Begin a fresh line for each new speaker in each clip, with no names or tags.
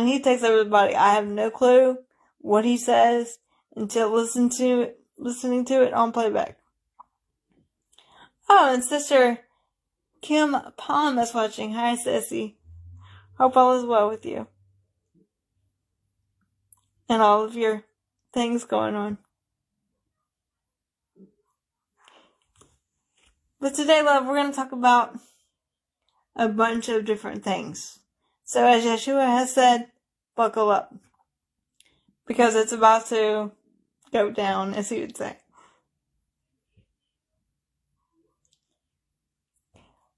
when he takes over the body, I have no clue what he says until listening to it on playback. Oh, and Sister Kim Palm is watching. Hi, Sissy. Hope all is well with you. And all of your things going on. But today, love, we're going to talk about a bunch of different things. So as Yeshua has said, buckle up. Because it's about to go down, as he would say.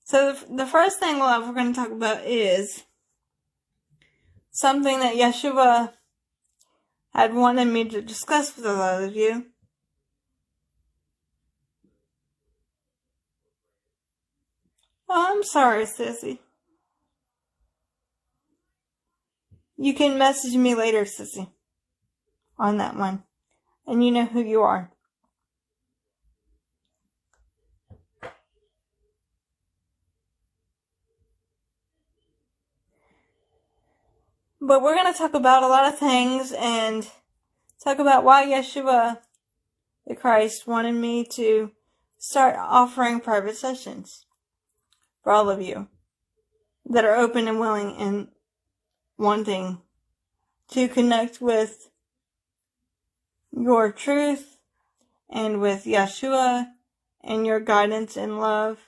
So the first thing, love, we're going to talk about is something that Yeshua had wanted me to discuss with a lot of you. Oh, I'm sorry, Sissy. You can message me later, Sissy, on that one. And you know who you are. But we're going to talk about a lot of things and talk about why Yeshua the Christ wanted me to start offering private sessions for all of you that are open and willing and wanting to connect with your truth and with Yeshua and your guidance and love.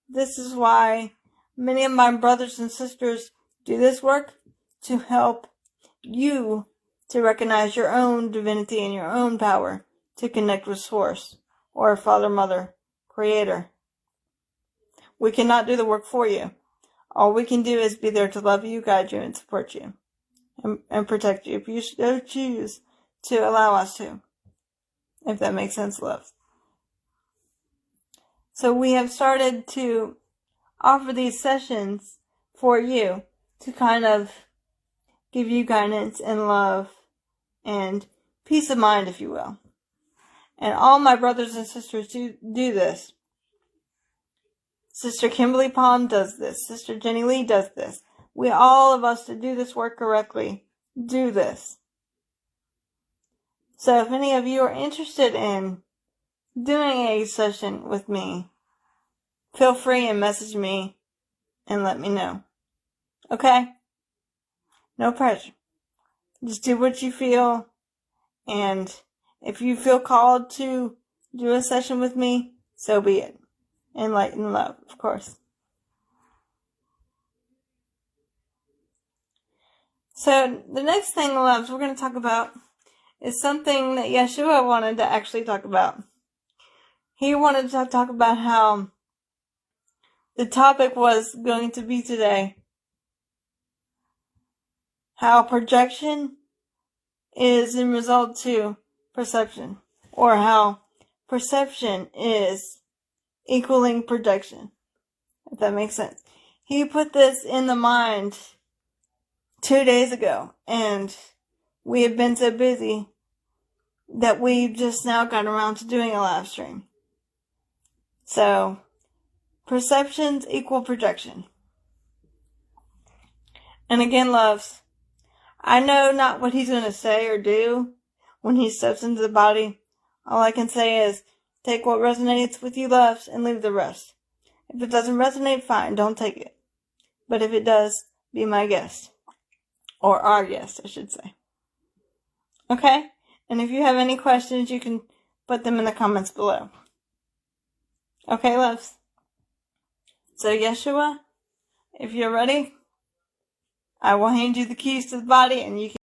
This is why many of my brothers and sisters do this work, to help you to recognize your own divinity and your own power to connect with Source or Father, Mother, Creator. We cannot do the work for you. All we can do is be there to love you, guide you, and support you, and protect you if you so choose to allow us to. If that makes sense, love. So we have started to offer these sessions for you to kind of give you guidance and love and peace of mind, if you will. And all my brothers and sisters do this. Sister Kimberly Palm does this. Sister Jenny Lee does this. All of us that do this work correctly do this. So if any of you are interested in doing a session with me, feel free and message me and let me know. Okay? No pressure. Just do what you feel. And if you feel called to do a session with me, so be it. In light and love, of course. So the next thing, loves, we're going to talk about is something that Yeshua wanted to actually talk about. He wanted to talk about how the topic was going to be today, how projection is in result to perception, or how perception is equaling projection, if that makes sense. He put this in the mind 2 days ago, and we have been so busy that we just now got around to doing a live stream. So, perceptions equal projection. And again, loves, I know not what he's going to say or do when he steps into the body. All I can say is, take what resonates with you, loves, and leave the rest. If it doesn't resonate, fine, don't take it. But if it does, be my guest. Or our guest, I should say. Okay? And if you have any questions, you can put them in the comments below. Okay, loves? So, Yeshua, if you're ready, I will hand you the keys to the body and you can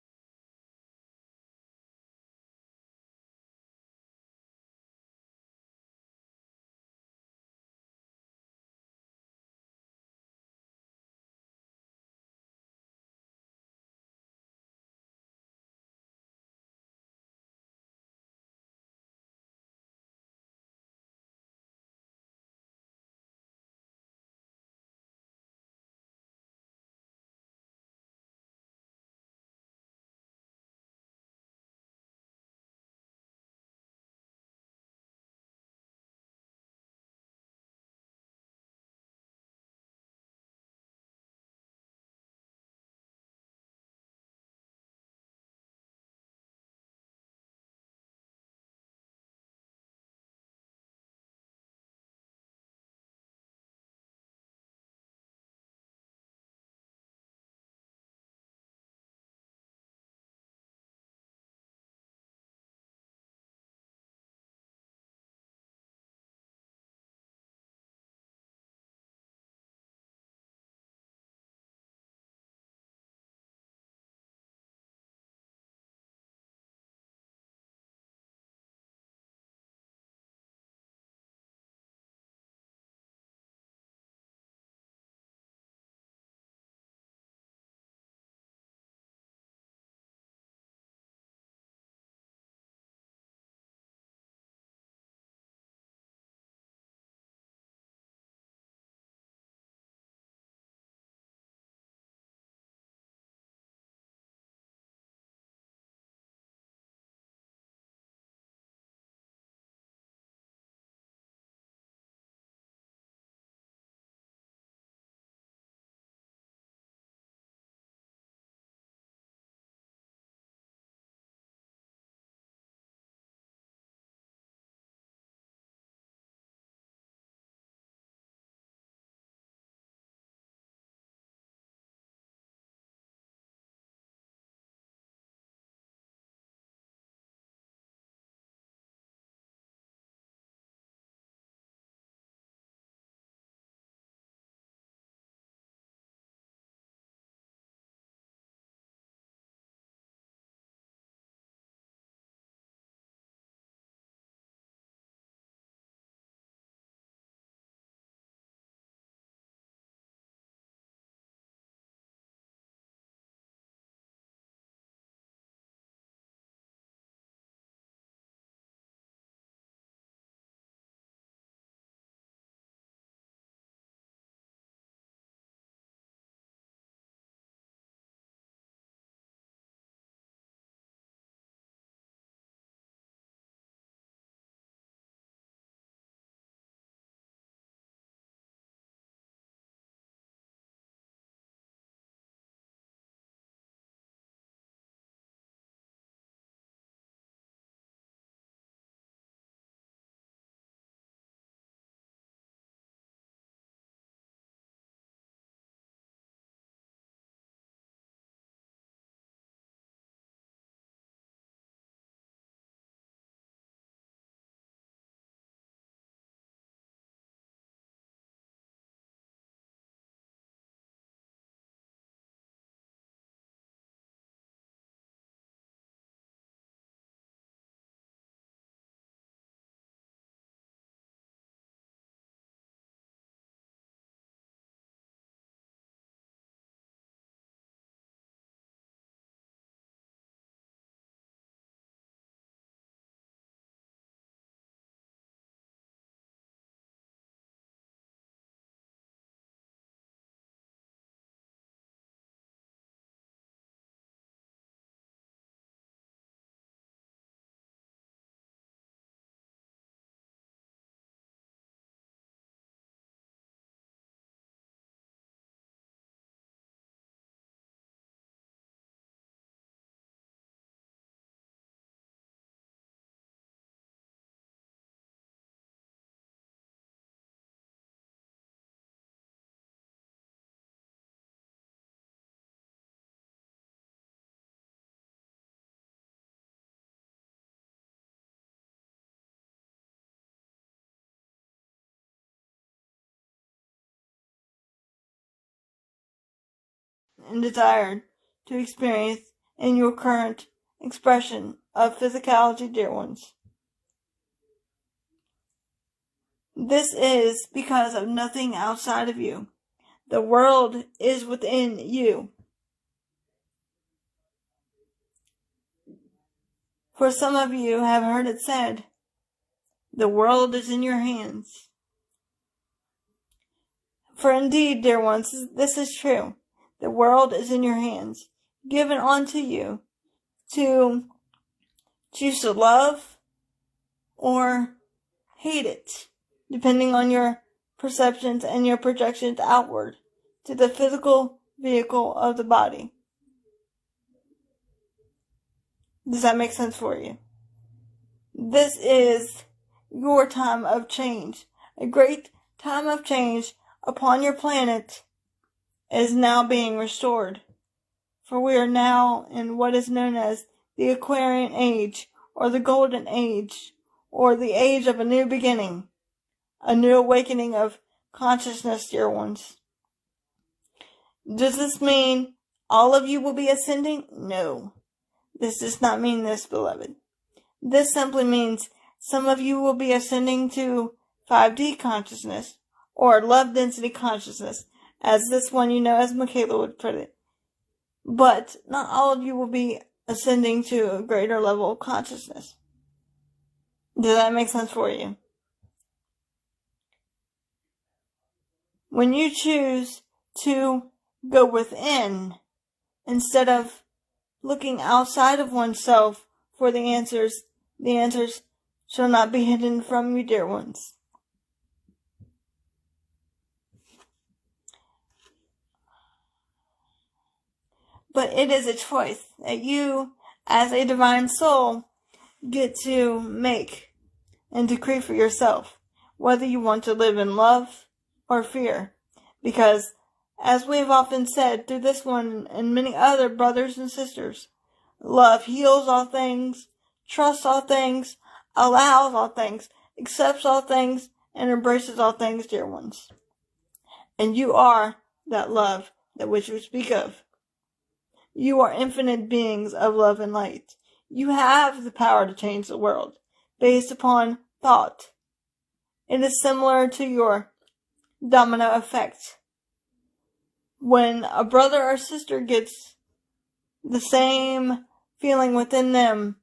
and desired to experience in your current expression of physicality, dear ones. This is because of nothing outside of you. The world is within you. For some of you have heard it said, the world is in your hands. For indeed, dear ones, this is true. The world is in your hands, given unto you to choose to love or hate it, depending on your perceptions and your projections outward to the physical vehicle of the body. Does that make sense for you? This is your time of change. A great time of change upon your planet is now being restored. For we are now in what is known as the Aquarian Age, or the Golden Age, or the Age of a New Beginning, a new awakening of consciousness, dear ones. Does this mean all of you will be ascending? No. This does not mean this, beloved. This simply means some of you will be ascending to 5D consciousness, or love density consciousness, as this one you know as Mikala would put it. But not all of you will be ascending to a greater level of consciousness. Does that make sense for you? When you choose to go within, instead of looking outside of oneself for the answers shall not be hidden from you, dear ones. But it is a choice that you, as a divine soul, get to make and decree for yourself, whether you want to live in love or fear. Because, as we have often said through this one and many other brothers and sisters, love heals all things, trusts all things, allows all things, accepts all things, and embraces all things, dear ones. And you are that love that which we speak of. You are infinite beings of love and light. You have the power to change the world based upon thought. It is similar to your domino effect. When a brother or sister gets the same feeling within them,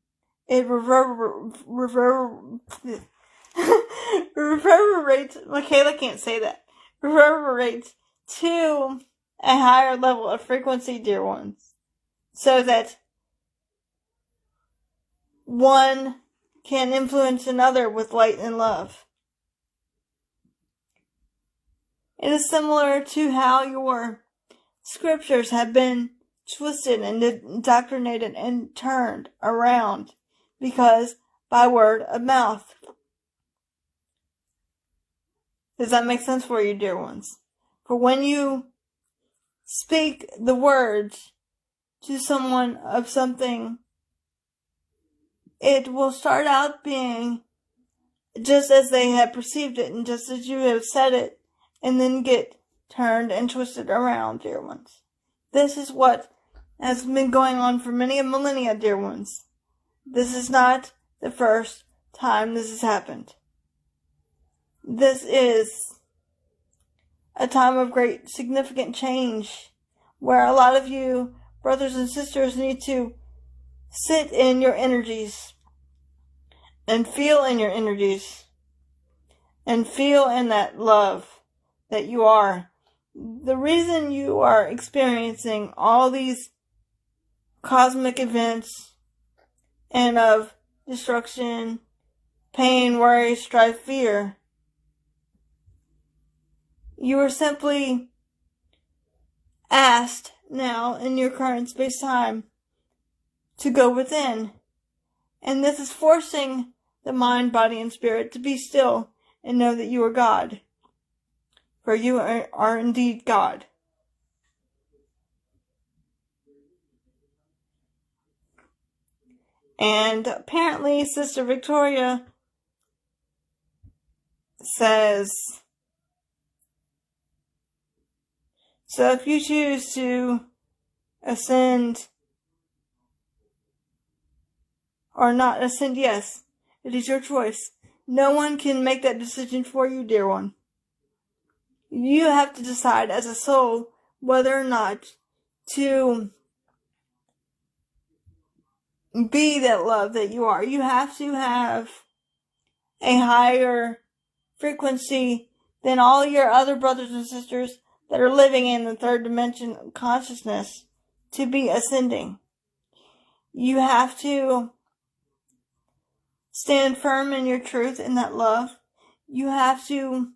it reverberates. Mikala can't say that. Reverberates to a higher level of frequency, dear ones, so that one can influence another with light and love. It is similar to how your scriptures have been twisted and indoctrinated and turned around because by word of mouth. Does that make sense for you, dear ones? For when you speak the words to someone of something, it will start out being just as they have perceived it and just as you have said it, and then get turned and twisted around, dear ones. This is what has been going on for many a millennia, dear ones. This is not the first time this has happened. This is a time of great significant change where a lot of you brothers and sisters need to sit in your energies and feel in your energies and feel in that love that you are. The reason you are experiencing all these cosmic events and of destruction, pain, worry, strife, fear, you are simply asked now in your current space-time to go within. And this is forcing the mind, body, and spirit to be still and know that you are God. For you are indeed God. And apparently Sister Victoria says, so if you choose to ascend or not ascend, yes, it is your choice. No one can make that decision for you, dear one. You have to decide as a soul whether or not to be that love that you are. You have to have a higher frequency than all your other brothers and sisters that are living in the third dimension of consciousness to be ascending. You have to stand firm in your truth and that love. You have to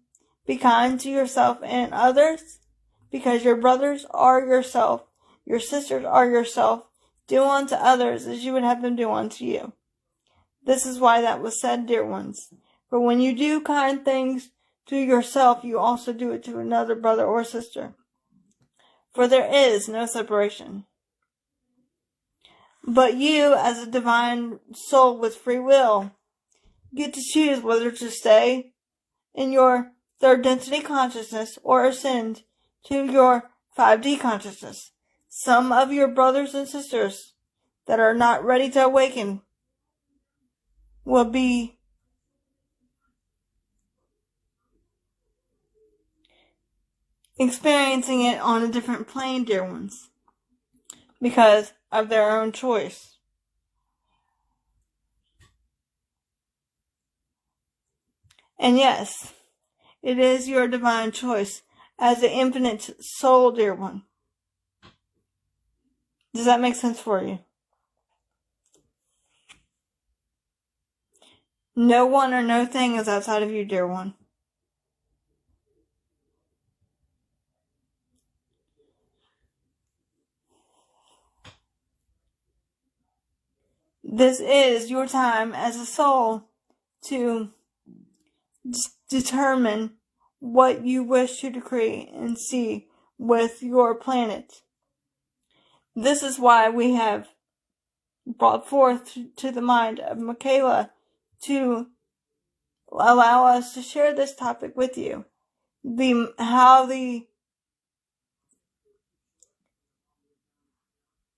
be kind to yourself and others, because your brothers are yourself, your sisters are yourself. Do unto others as you would have them do unto you. This is why that was said, dear ones. For when you do kind things to yourself, you also do it to another brother or sister. For there is no separation. But you, as a divine soul with free will, get to choose whether to stay in your third density consciousness or ascend to your 5D consciousness. Some of your brothers and sisters that are not ready to awaken will be experiencing it on a different plane, dear ones, because of their own choice. And yes, it is your divine choice as the infinite soul, dear one. Does that make sense for you? No one or no thing is outside of you, dear one. This is your time as a soul to determine what you wish to decree and see with your planet. This is why we have brought forth to the mind of Mikala to allow us to share this topic with you. How the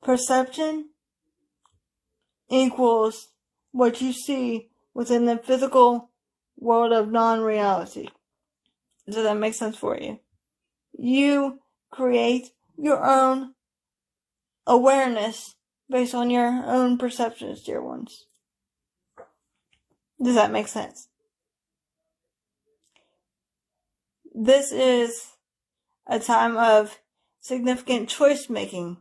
perception equals what you see within the physical world of non-reality. Does that make sense for you? You create your own awareness based on your own perceptions, dear ones. Does that make sense? This is a time of significant choice making,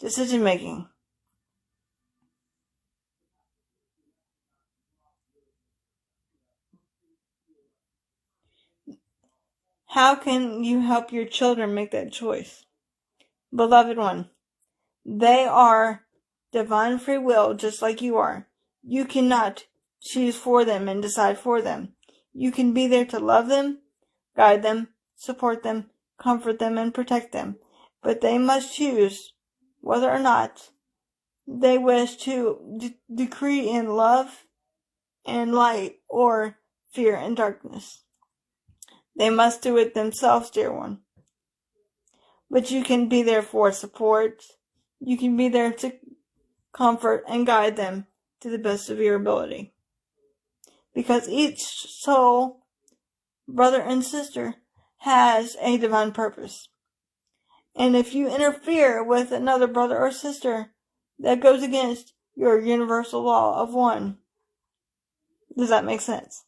decision making. How can you help your children make that choice? Beloved one, they are divine free will just like you are. You cannot choose for them and decide for them. You can be there to love them, guide them, support them, comfort them, and protect them. But they must choose whether or not they wish to decree in love and light or fear and darkness. They must do it themselves, dear one. But you can be there for support. You can be there to comfort and guide them to the best of your ability. Because each soul, brother and sister, has a divine purpose. And if you interfere with another brother or sister, that goes against your universal law of one. Does that make sense?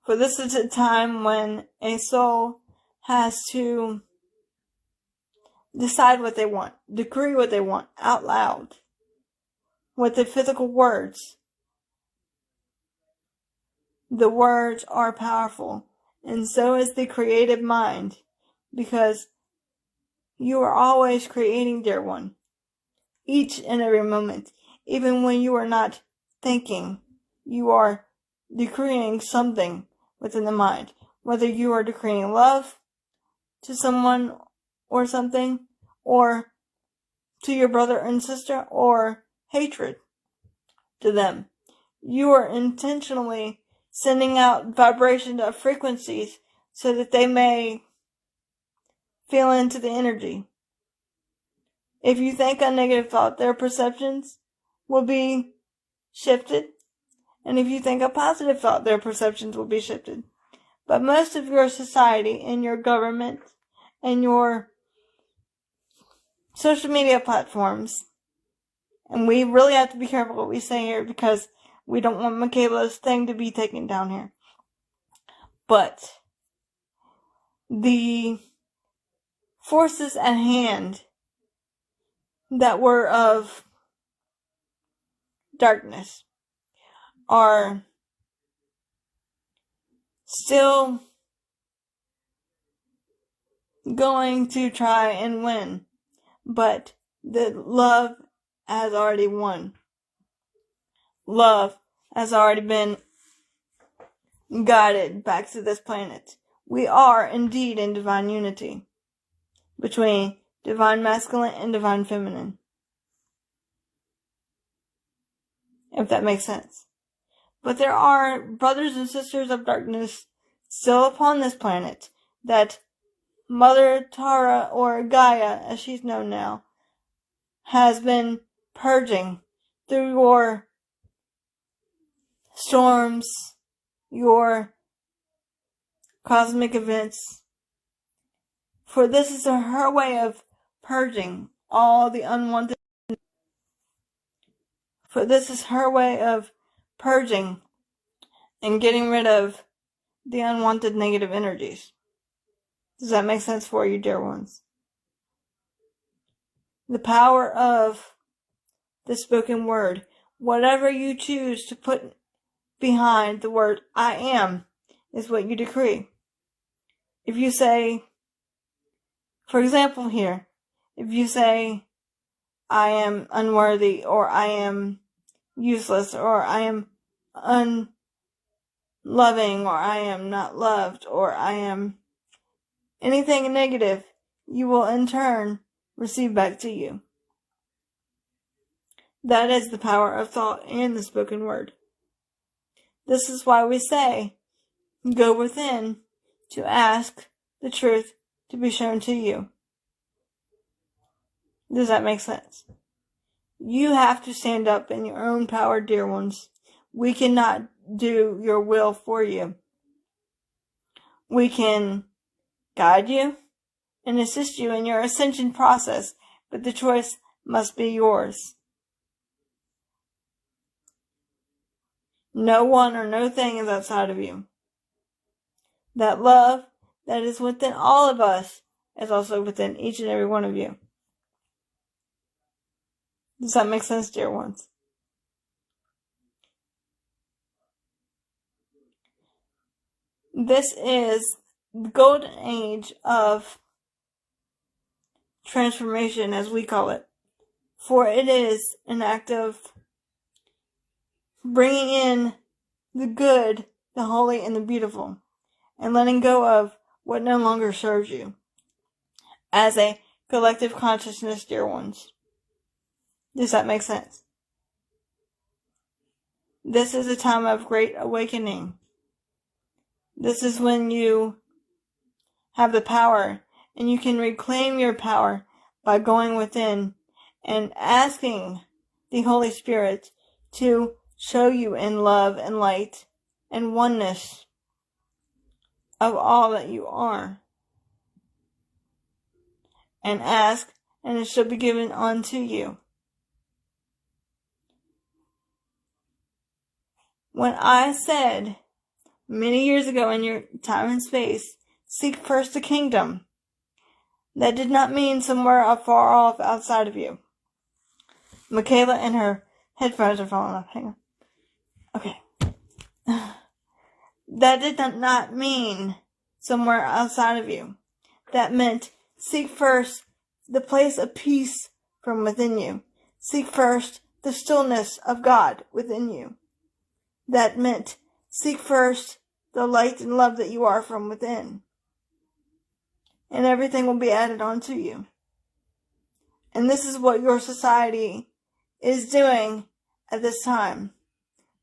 For this is a time when a soul has to decide what they want, decree what they want out loud with the physical words. The words are powerful, and so is the creative mind, because you are always creating, dear one, each and every moment. Even when you are not thinking, you are decreeing something within the mind, whether you are decreeing love to someone or something, or to your brother and sister, or hatred to them. You are intentionally sending out vibrations of frequencies so that they may feel into the energy. If you think a negative thought, their perceptions will be shifted. And if you think a positive thought, their perceptions will be shifted. But most of your society and your government and your social media platforms, and we really have to be careful what we say here because we don't want Mikala's thing to be taken down here. But the forces at hand that were of darkness are still going to try and win, but the love has already won. Love has already been guided back to this planet. We are indeed in divine unity between divine masculine and divine feminine. If that makes sense. But there are brothers and sisters of darkness still upon this planet that Mother Tara, or Gaia as she's known now, has been purging through your storms, your cosmic events. For this is her way of purging all the unwanted. For this is her way of purging and getting rid of the unwanted negative energies. Does that make sense for you, dear ones? The power of the spoken word. Whatever you choose to put behind the word I am is what you decree. If you say, for example here, if you say, I am unworthy, or I am useless, or I am unloving, or I am not loved, or I am anything negative, you will in turn receive back to you. That is the power of thought and the spoken word. This is why we say, go within to ask the truth to be shown to you. Does that make sense? You have to stand up in your own power, dear ones. We cannot do your will for you. We can guide you and assist you in your ascension process, but the choice must be yours. No one or no thing is outside of you. That love that is within all of us is also within each and every one of you. Does that make sense, dear ones? This is the golden age of transformation, as we call it. For it is an act of bringing in the good, the holy, and the beautiful, and letting go of what no longer serves you. As a collective consciousness, dear ones. Does that make sense? This is a time of great awakening. This is when you have the power, and you can reclaim your power by going within and asking the Holy Spirit to show you in love and light and oneness of all that you are. And ask, and it shall be given unto you. When I said many years ago in your time and space, seek first the kingdom, that did not mean somewhere far off outside of you. Mikala and her headphones are falling off. Hang on. Okay. That did not mean somewhere outside of you. That meant seek first the place of peace from within you. Seek first the stillness of God within you. That meant seek first the light and love that you are from within. And everything will be added on to you. And this is what your society is doing at this time.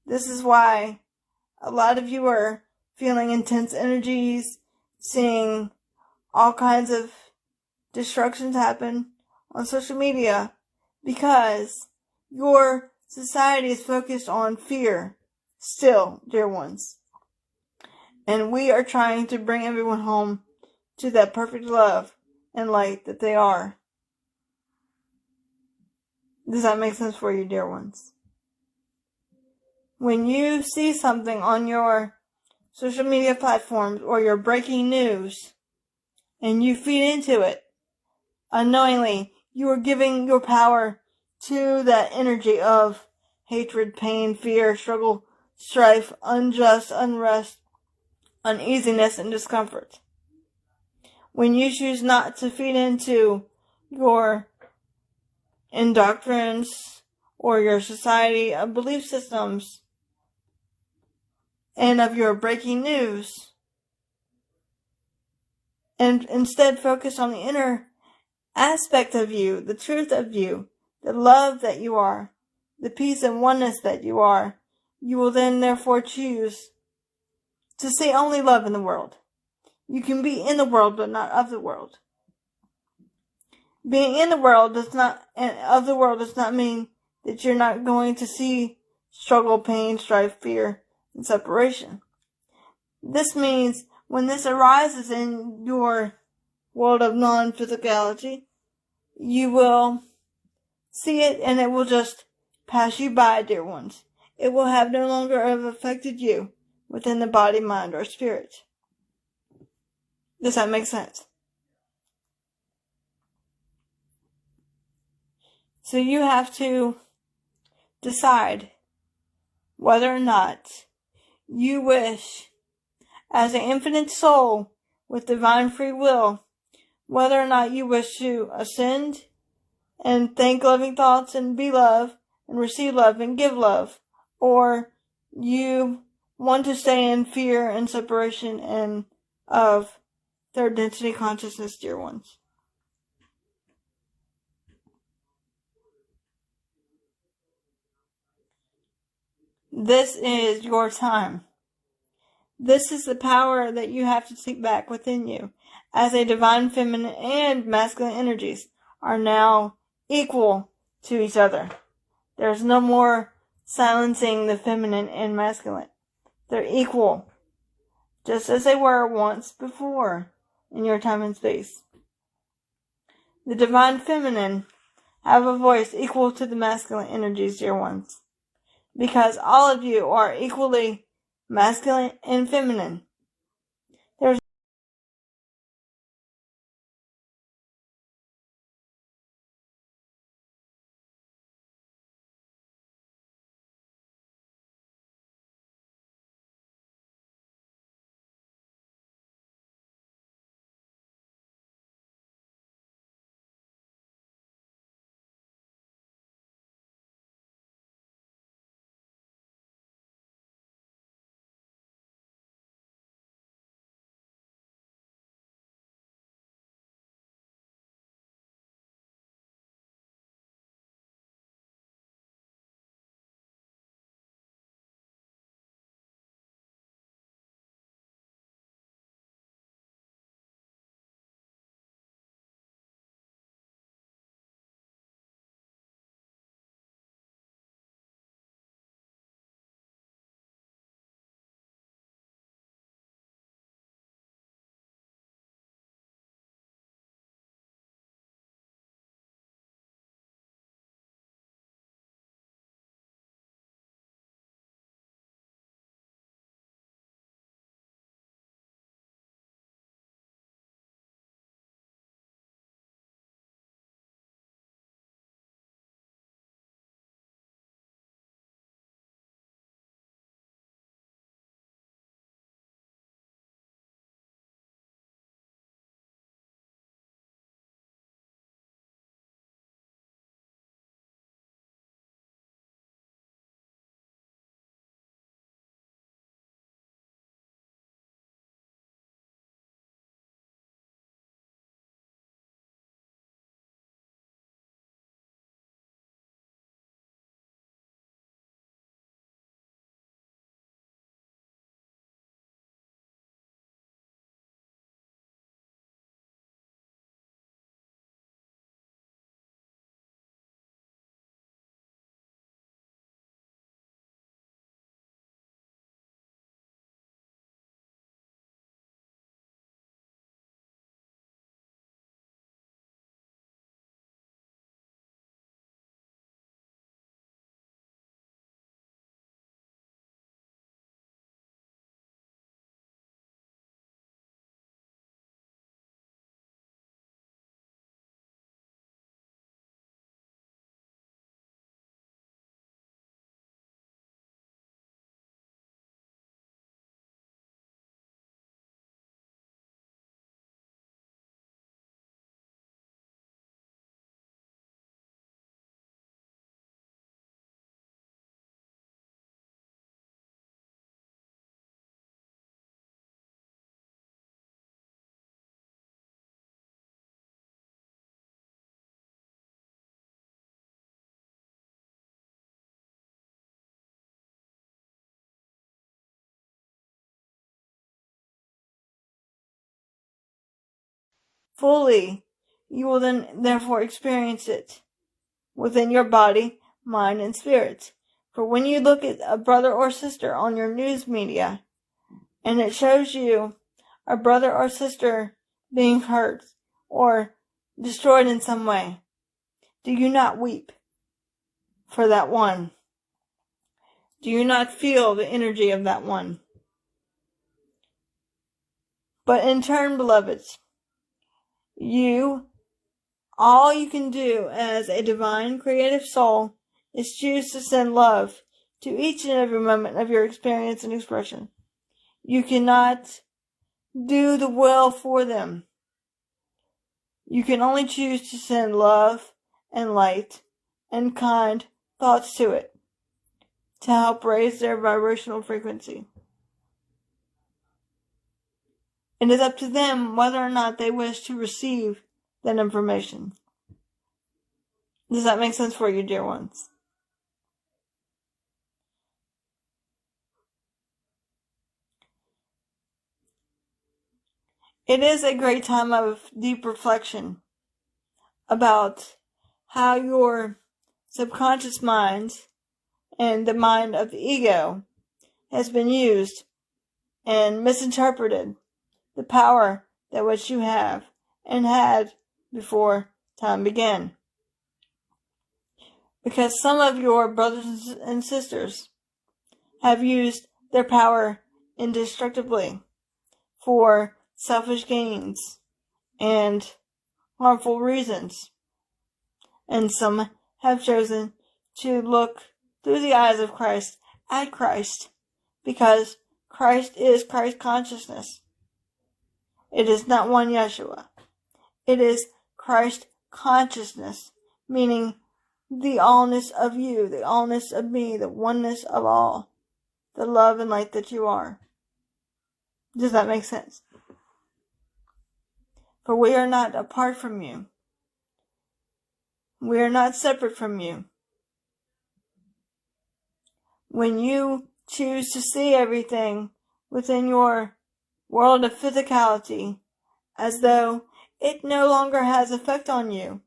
This is why a lot of you are feeling intense energies, seeing all kinds of destructions happen on social media because your society is focused on fear still, dear ones. And we are trying to bring everyone home to that perfect love and light that they are. Does that make sense for you, dear ones? When you see something on your social media platforms or your breaking news and you feed into it, unknowingly, you are giving your power to that energy of hatred, pain, fear, struggle, strife, unjust, unrest, uneasiness, and discomfort. When you choose not to feed into your indoctrines or your society of belief systems and of your breaking news, and instead focus on the inner aspect of you, the truth of you, the love that you are, the peace and oneness that you are, you will then therefore choose to see only love in the world. You can be in the world but not of the world. Being in the world does not, and of the world does not mean that you're not going to see struggle, pain, strife, fear, and separation. This means when this arises in your world of non-physicality, you will see it and it will just pass you by, dear ones. It will have no longer have affected you within the body, mind, or spirit. Does that make sense? So you have to decide whether or not you wish, as an infinite soul with divine free will, whether or not you wish to ascend and think loving thoughts and be love and receive love and give love, or you want to stay in fear and separation and of third density consciousness, dear ones. This is your time. This is the power that you have to take back within you, as a divine feminine and masculine energies are now equal to each other. There's no more silencing the feminine and masculine. They're equal, just as they were once before in your time and space. The divine feminine have a voice equal to the masculine energies, dear ones, because all of you are equally masculine and feminine. There's fully, you will then therefore experience it within your body, mind, and spirit. For when you look at a brother or sister on your news media, and it shows you a brother or sister being hurt or destroyed in some way, do you not weep for that one? Do you not feel the energy of that one? But in turn, beloveds, all you can do as a divine creative soul is choose to send love to each and every moment of your experience and expression. You cannot do the will for them. You can only choose to send love and light and kind thoughts to it to help raise their vibrational frequency. It is up to them whether or not they wish to receive that information. Does that make sense for you, dear ones? It is a great time of deep reflection about how your subconscious mind and the mind of the ego has been used and misinterpreted the power that which you have and had before time began. Because some of your brothers and sisters have used their power indestructibly for selfish gains and harmful reasons. And some have chosen to look through the eyes of Christ at Christ, because Christ is Christ consciousness. It is not one Yeshua. It is Christ consciousness, meaning the allness of you, the allness of me, the oneness of all, the love and light that you are. Does that make sense? For we are not apart from you. We are not separate from you. When you choose to see everything within your world of physicality as though it no longer has effect on you,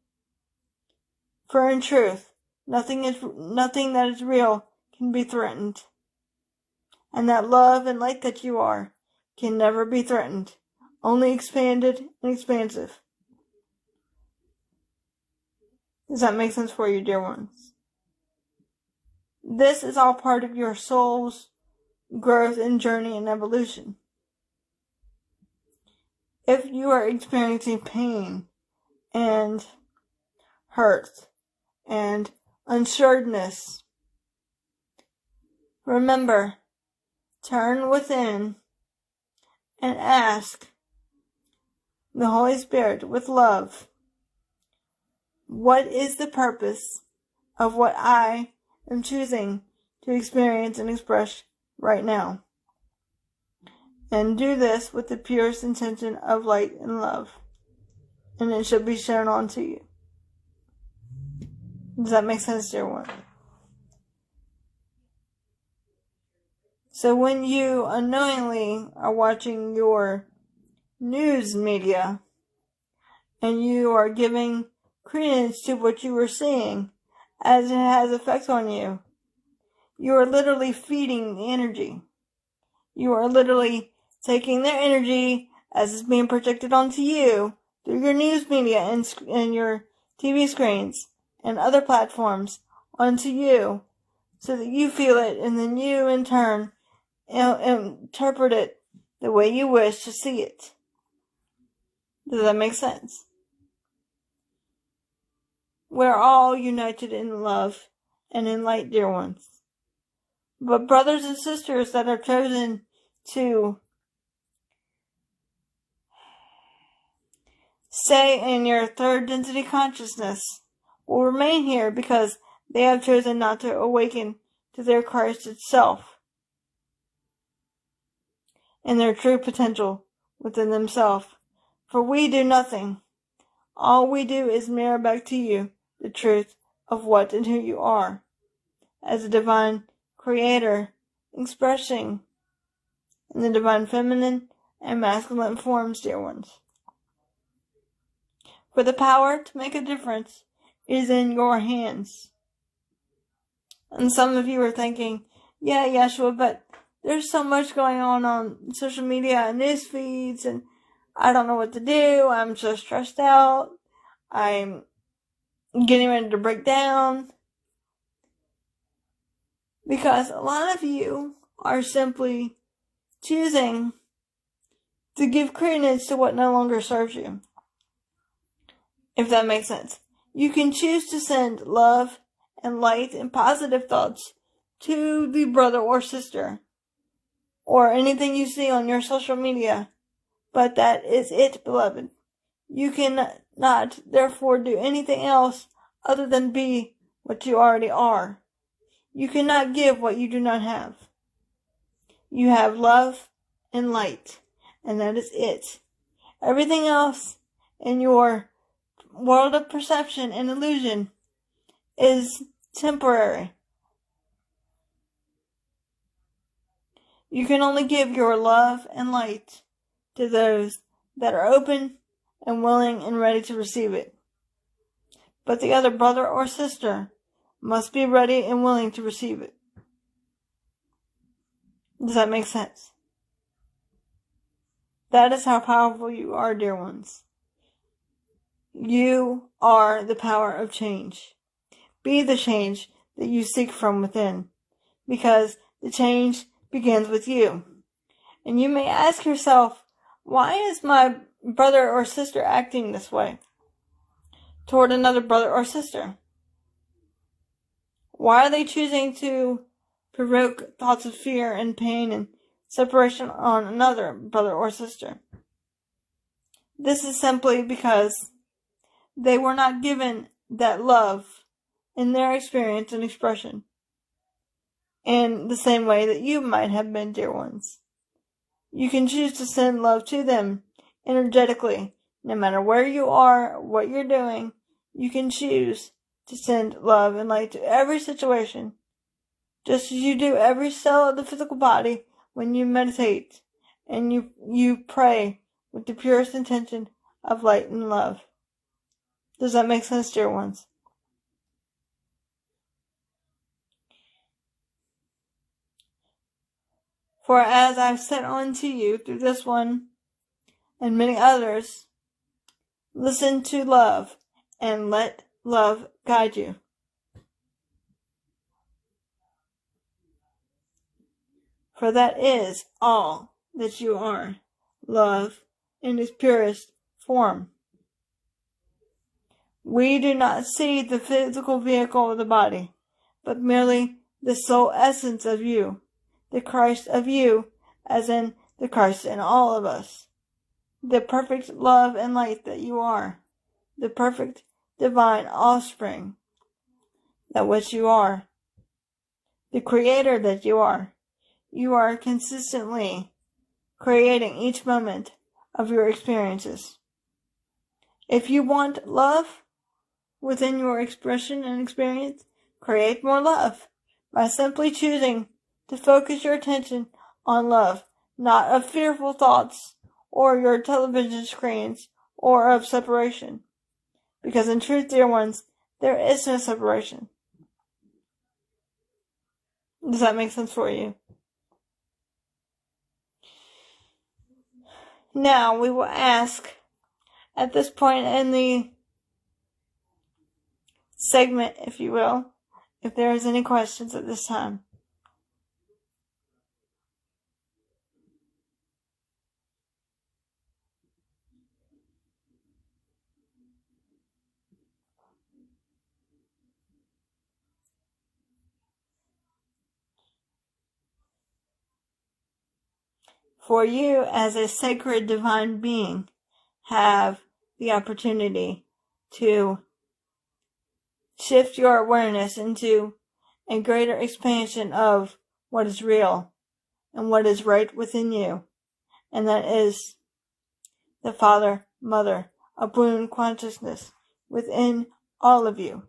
for in truth, nothing that is real can be threatened. And that love and light that you are can never be threatened, only expanded and expansive. Does that make sense for you, dear ones? This is all part of your soul's growth and journey and evolution. If you are experiencing pain and hurt and unsureness, remember, turn within and ask the Holy Spirit with love, what is the purpose of what I am choosing to experience and express right now? And do this with the purest intention of light and love, and it shall be shown unto you. Does that make sense, dear one? So when you unknowingly are watching your news media and you are giving credence to what you are seeing as it has effect on you, you are literally feeding the energy. You are literally taking their energy as it's being projected onto you through your news media and your TV screens and other platforms onto you, so that you feel it, and then you in turn interpret it the way you wish to see it. Does that make sense? We're all united in love and in light, dear ones. But brothers and sisters that are chosen to stay in your third density consciousness will remain here because they have chosen not to awaken to their Christ itself and their true potential within themselves. For we do nothing. All we do is mirror back to you the truth of what and who you are as a divine creator expressing in the divine feminine and masculine forms, dear ones. For the power to make a difference is in your hands. And some of you are thinking, yeah, Yeshua, but there's so much going on social media and news feeds, and I don't know what to do. I'm so stressed out. I'm getting ready to break down. Because a lot of you are simply choosing to give credence to what no longer serves you. If that makes sense. You can choose to send love and light and positive thoughts to the brother or sister, or anything you see on your social media. But that is it, beloved. You cannot, therefore, do anything else other than be what you already are. You cannot give what you do not have. You have love and light, and that is it. Everything else in your world of perception and illusion is temporary. You can only give your love and light to those that are open and willing and ready to receive it. But the other brother or sister must be ready and willing to receive it. Does that make sense? That is how powerful you are, dear ones. You are the power of change. Be the change that you seek from within, because the change begins with you. And you may ask yourself, why is my brother or sister acting this way toward another brother or sister? Why are they choosing to provoke thoughts of fear and pain and separation on another brother or sister? This is simply because they were not given that love in their experience and expression in the same way that you might have been, dear ones. You can choose to send love to them energetically. No matter where you are, what you're doing, you can choose to send love and light to every situation, just as you do every cell of the physical body when you meditate and you pray with the purest intention of light and love. Does that make sense, dear ones? For as I've said unto you through this one and many others, listen to love and let love guide you. For that is all that you are, love in its purest form. We do not see the physical vehicle of the body, but merely the soul essence of you, the Christ of you, as in the Christ in all of us, the perfect love and light that you are, the perfect divine offspring that which you are, the creator that you are. You are consistently creating each moment of your experiences. If you want love within your expression and experience, create more love by simply choosing to focus your attention on love, not of fearful thoughts or your television screens or of separation. Because in truth, dear ones, there is no separation. Does that make sense for you? Now we will ask at this point in the segment, if you will, if there is any questions at this time. For you, as a sacred divine being, have the opportunity to shift your awareness into a greater expansion of what is real and what is right within you. And that is the Father, Mother, Abun consciousness within all of you.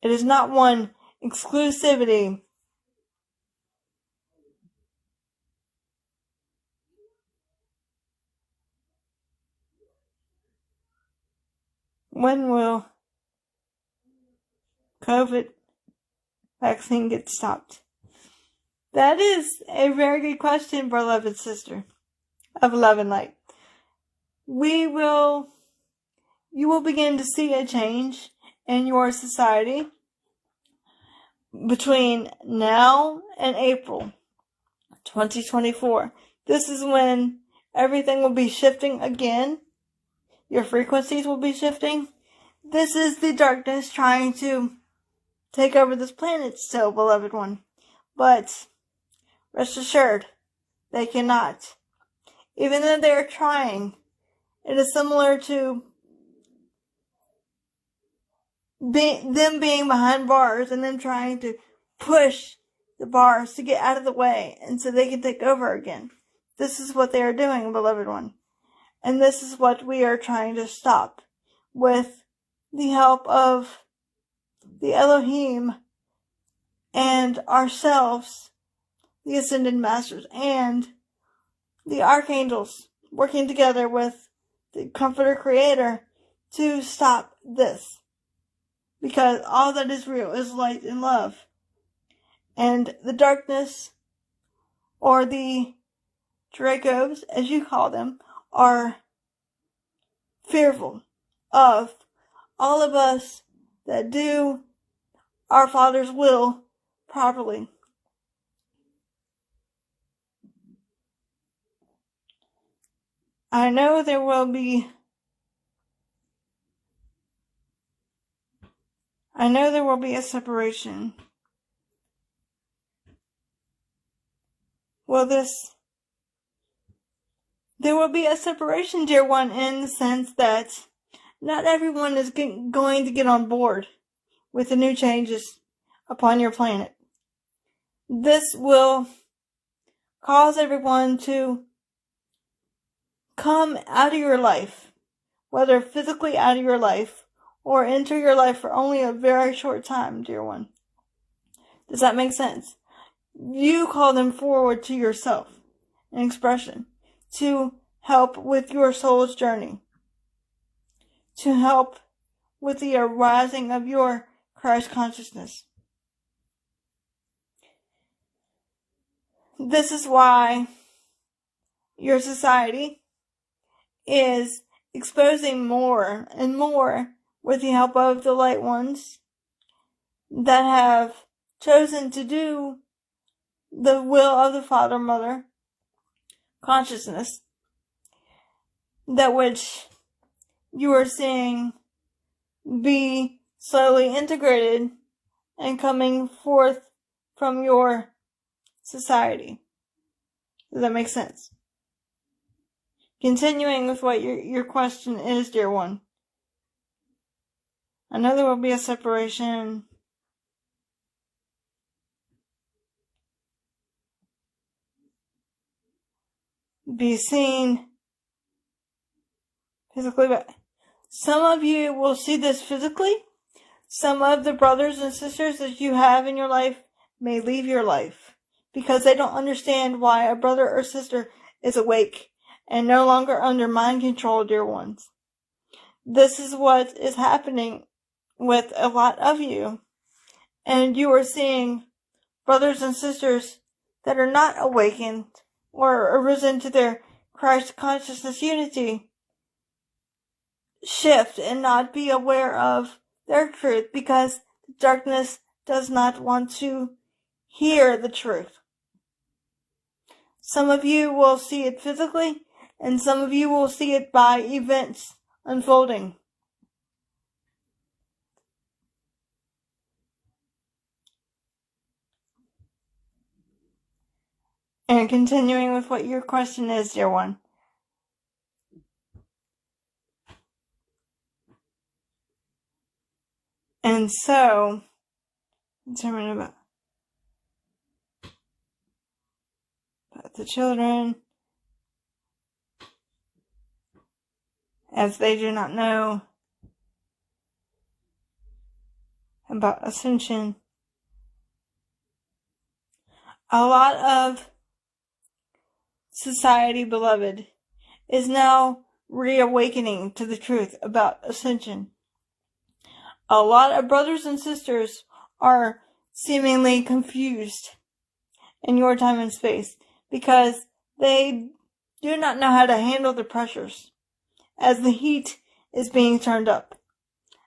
It is not one exclusivity when will COVID vaccine get stopped? That is a very good question, beloved sister of love and light. You will begin to see a change in your society between now and April 2024. This is when everything will be shifting again. Your frequencies will be shifting. This is the darkness trying to take over this planet still, beloved one. But rest assured, they cannot. Even though they are trying, it is similar to them being behind bars and them trying to push the bars to get out of the way and so they can take over again. This is what they are doing, beloved one. And this is what we are trying to stop with the help of the Elohim and ourselves, the Ascended Masters, and the Archangels working together with the Comforter Creator to stop this. Because all that is real is light and love. And the darkness, or the Dracos, as you call them, are fearful of all of us that do our Father's will properly. I know there will be a separation. There will be a separation, dear one, in the sense that not everyone is going to get on board with the new changes upon your planet. This will cause everyone to come out of your life, whether physically out of your life or enter your life for only a very short time, dear one. Does that make sense? You call them forward to yourself, an expression, to help with your soul's journey, to help with the arising of your Christ consciousness. This is why your society is exposing more and more, with the help of the light ones that have chosen to do the will of the Father, Mother, consciousness, that which you are seeing be slowly integrated and coming forth from your society. Does that make sense? Continuing with what your question is, dear one. I know there will be a separation. Be seen physically, but some of you will see this physically. Some of the brothers and sisters that you have in your life may leave your life because they don't understand why a brother or sister is awake and no longer under mind control, dear ones. This is what is happening with a lot of you. And you are seeing brothers and sisters that are not awakened or arisen to their Christ consciousness unity shift and not be aware of their truth because darkness does not want to hear the truth. Some of you will see it physically, and some of you will see it by events unfolding. And continuing with what your question is, dear one. And so, determine about the children, as they do not know about ascension. A lot of society, beloved, is now reawakening to the truth about ascension. A lot of brothers and sisters are seemingly confused in your time and space because they do not know how to handle the pressures as the heat is being turned up.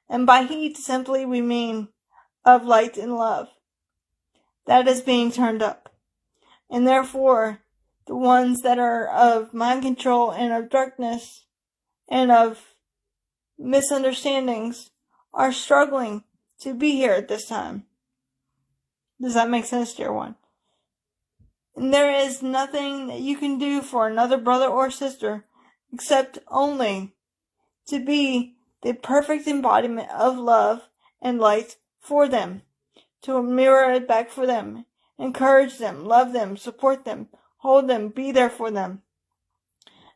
And by heat, simply we mean of light and love. That is being turned up. And therefore, the ones that are of mind control and of darkness and of misunderstandings are struggling to be here at this time. Does that make sense, dear one? And there is nothing that you can do for another brother or sister except only to be the perfect embodiment of love and light for them, to mirror it back for them, encourage them, love them, support them, hold them, be there for them,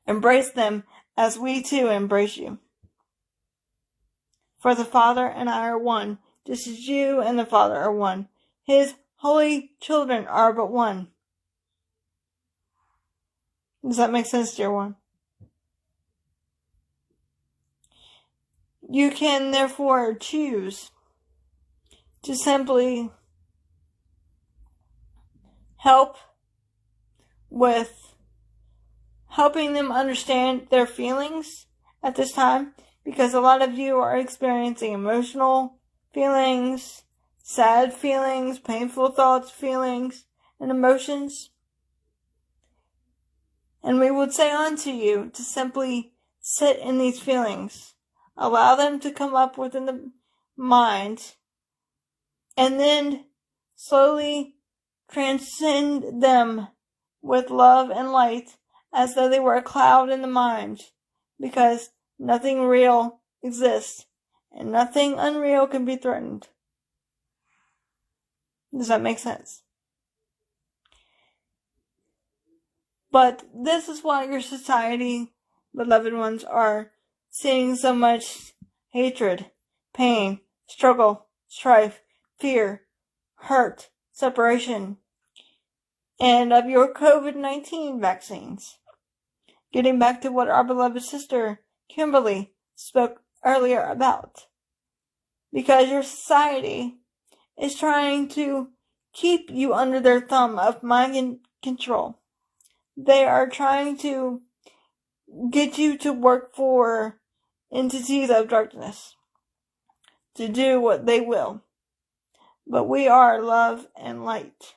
embrace them as we too embrace you. For the Father and I are one, just as you and the Father are one. His holy children are but one. Does that make sense, dear one? You can therefore choose to simply help with helping them understand their feelings at this time, because a lot of you are experiencing emotional feelings, sad feelings, painful thoughts, feelings, and emotions. And we would say unto you to simply sit in these feelings, allow them to come up within the mind, and then slowly transcend them with love and light as though they were a cloud in the mind, because nothing real exists and nothing unreal can be threatened. Does that make sense? But this is why your society, beloved ones, are seeing so much hatred, pain, struggle, strife, fear, hurt, separation, and of your COVID-19 vaccines. Getting back to what our beloved sister Kimberly spoke earlier about. Because your society is trying to keep you under their thumb of mind control. They are trying to get you to work for entities of darkness, to do what they will. But we are love and light.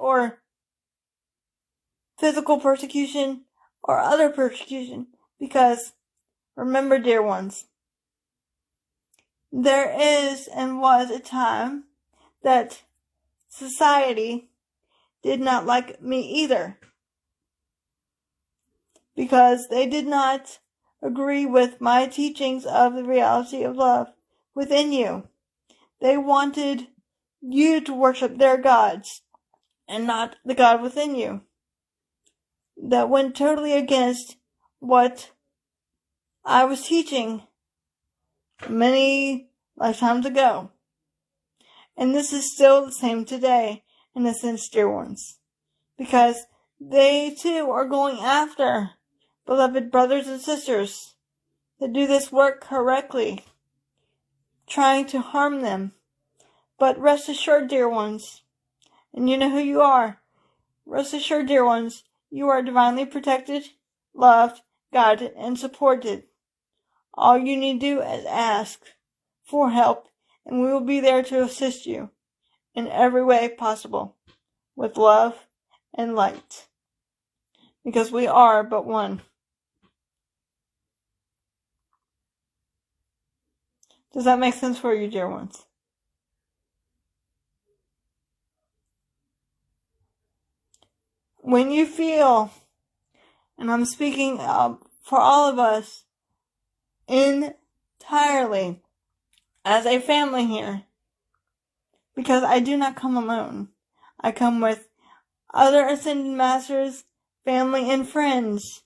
or physical persecution or other persecution. Because remember, dear ones, there is and was a time that society did not like me either, because they did not agree with my teachings of the reality of love within you. They wanted you to worship their gods and not the God within you. That went totally against what I was teaching many lifetimes ago. And this is still the same today, in a sense, dear ones. Because they too are going after beloved brothers and sisters that do this work correctly, trying to harm them. But rest assured, dear ones, and you know who you are, rest assured, dear ones, you are divinely protected, loved, guided, and supported. All you need to do is ask for help, and we will be there to assist you in every way possible, with love and light. Because we are but one. Does that make sense for you, dear ones? When you feel, and I'm speaking for all of us entirely as a family here, because I do not come alone. I come with other ascended masters, family, and friends.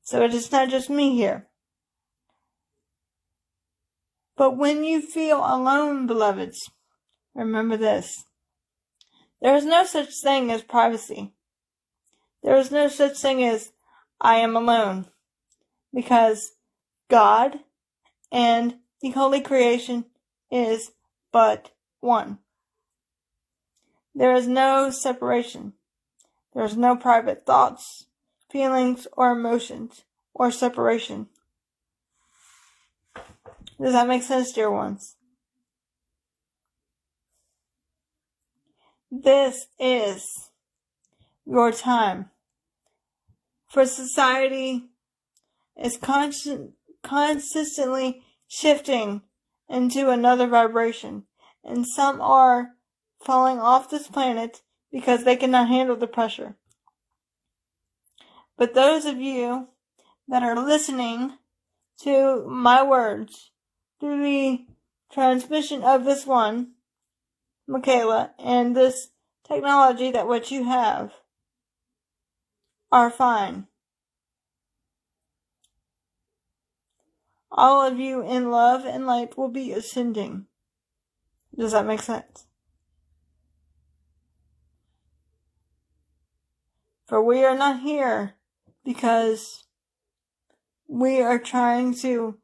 So it is not just me here. But when you feel alone, beloveds, remember this. There is no such thing as privacy. There is no such thing as I am alone. Because God and the holy creation is but one. There is no separation. There is no private thoughts, feelings, or emotions, or separation. Does that make sense, dear ones? This is your time. For society is consistently shifting into another vibration, and some are falling off this planet because they cannot handle the pressure. But those of you that are listening to my words through the transmission of this one, Mikala, and this technology that what you have are fine. All of you in love and light will be ascending. Does that make sense? For we are not here because we are trying to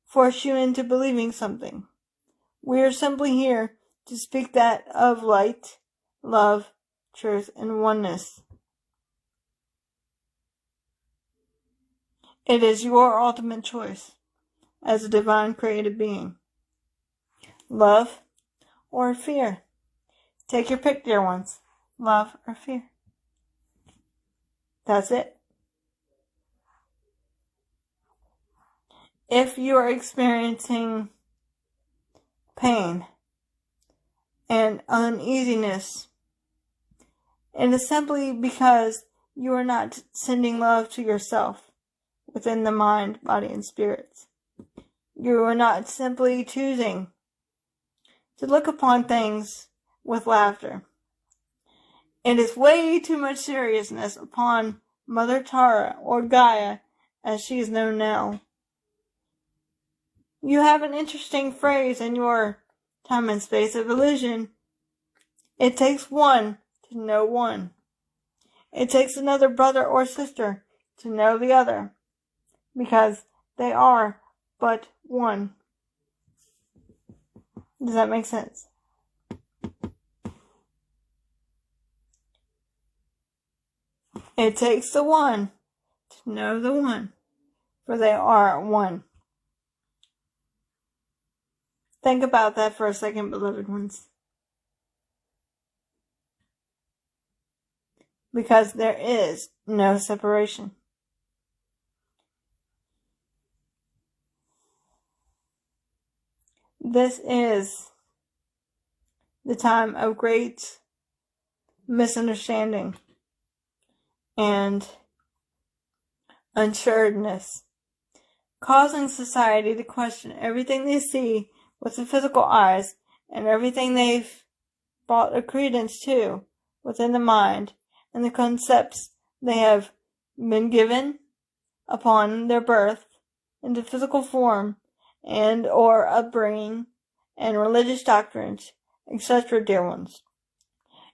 force you into believing something. We are simply here to speak that of light, love, truth, and oneness. It is your ultimate choice as a divine created being. Love or fear. Take your pick, dear ones. Love or fear. That's it. If you are experiencing pain and uneasiness, it is simply because you are not sending love to yourself within the mind, body, and spirits. You are not simply choosing to look upon things with laughter. It is way too much seriousness upon Mother Tara, or Gaia, as she is known now. You have an interesting phrase in your time and space of illusion. It takes one to know one. It takes another brother or sister to know the other, because they are but one. Does that make sense? It takes the one to know the one, for they are one. Think about that for a second, beloved ones. because there is no separation. This is the time of great misunderstanding and unsureness, causing society to question everything they see with the physical eyes and everything they've brought a credence to within the mind and the concepts they have been given upon their birth into physical form and or upbringing and religious doctrines, etc., dear ones.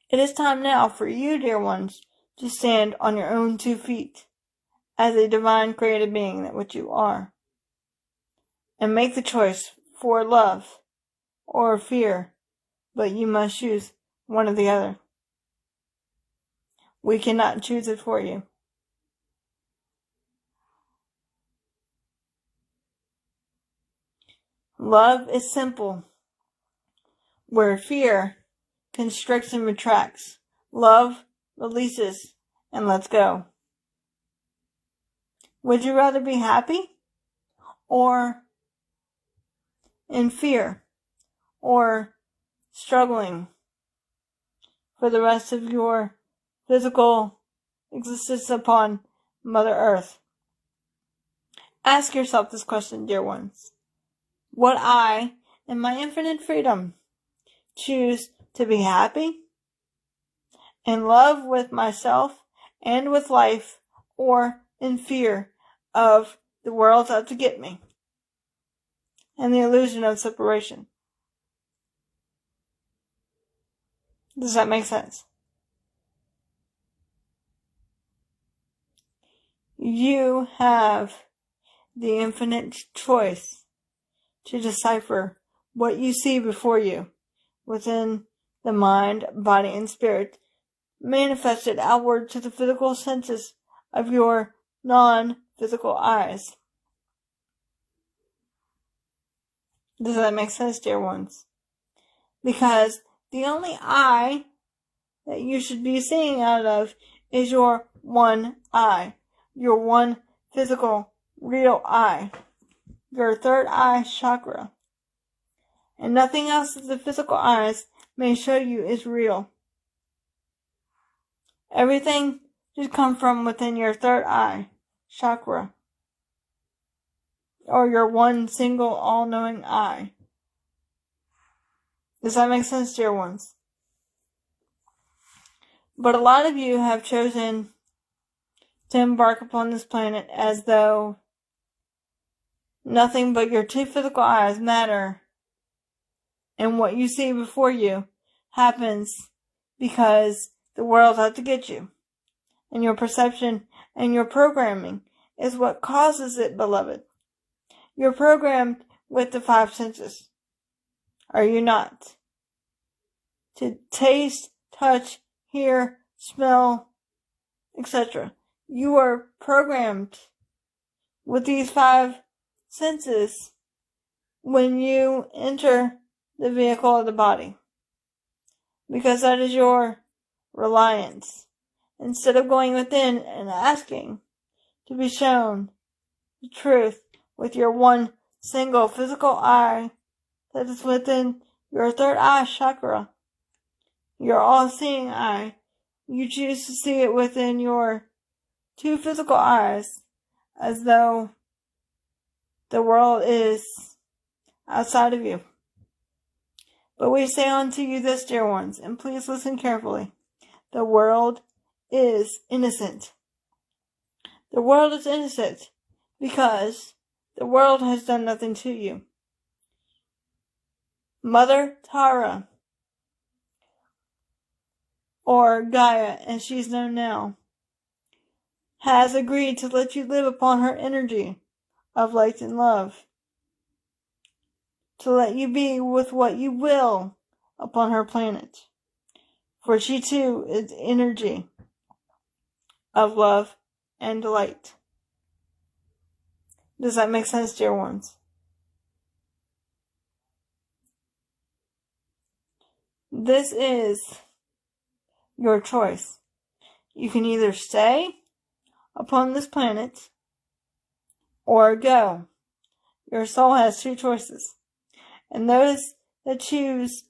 It is time now for you, dear ones, to stand on your own 2 feet as a divine created being that which you are, and make the choice for love or fear, but you must choose one or the other. We cannot choose it for you. Love is simple, where fear constricts and retracts. Love releases and lets go. Would you rather be happy or in fear or struggling for the rest of your physical existence upon Mother Earth? Ask yourself this question, dear ones. Would I, in my infinite freedom, choose to be happy, in love with myself and with life, or in fear of the world out to get me and the illusion of separation? Does that make sense? You have the infinite choice to decipher what you see before you within the mind, body, and spirit, manifested outward to the physical senses of your non-physical eyes. Does that make sense, dear ones? Because the only eye that you should be seeing out of is your one eye, your one physical, real eye, your third eye chakra. And nothing else that the physical eyes may show you is real. Everything should come from within your third eye chakra, or your one single all-knowing eye. Does that make sense, dear ones? But a lot of you have chosen to embark upon this planet as though nothing but your 2 physical eyes matter, and what you see before you happens because the world's out to get you. And your perception and your programming is what causes it, beloved. You're programmed with the 5 senses. Are you not? To taste, touch, hear, smell, etc. You are programmed with these 5 senses when you enter the vehicle of the body, because that is your reliance. Instead of going within and asking to be shown the truth with your one single physical eye that is within your third eye chakra, your all-seeing eye, you choose to see it within your 2 physical eyes as though the world is outside of you. But we say unto you this, dear ones, and please listen carefully. The world is innocent. The world is innocent because the world has done nothing to you. Mother Tara, or Gaia as she's known now, has agreed to let you live upon her energy of light and love, to let you be with what you will upon her planet. For she too is energy of love and light. Does that make sense, dear ones? This is your choice. You can either stay upon this planet or go. Your soul has two choices. And those that choose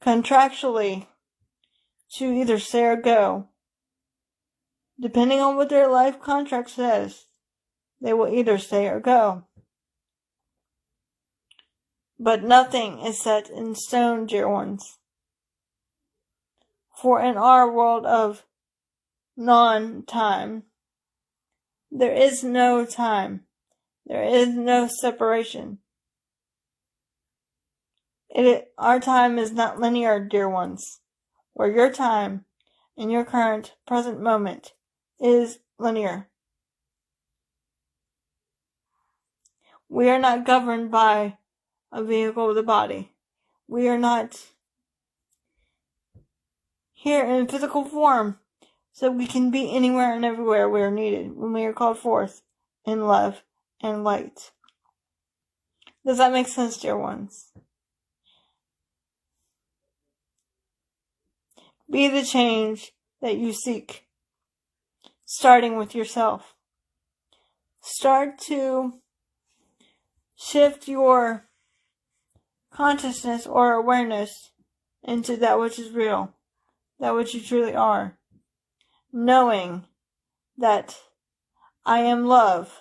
contractually to either stay or go, depending on what their life contract says, they will either stay or go. But nothing is set in stone, dear ones. For in our world of non-time, there is no time. There is no separation. Our time is not linear, dear ones, where your time in your current present moment is linear. We are not governed by a vehicle of the body. We are not here in physical form, so we can be anywhere and everywhere we are needed when we are called forth in love and light. Does that make sense, dear ones? Be the change that you seek, starting with yourself. Start to shift your consciousness or awareness into that which is real, that which you truly are, knowing that I am love,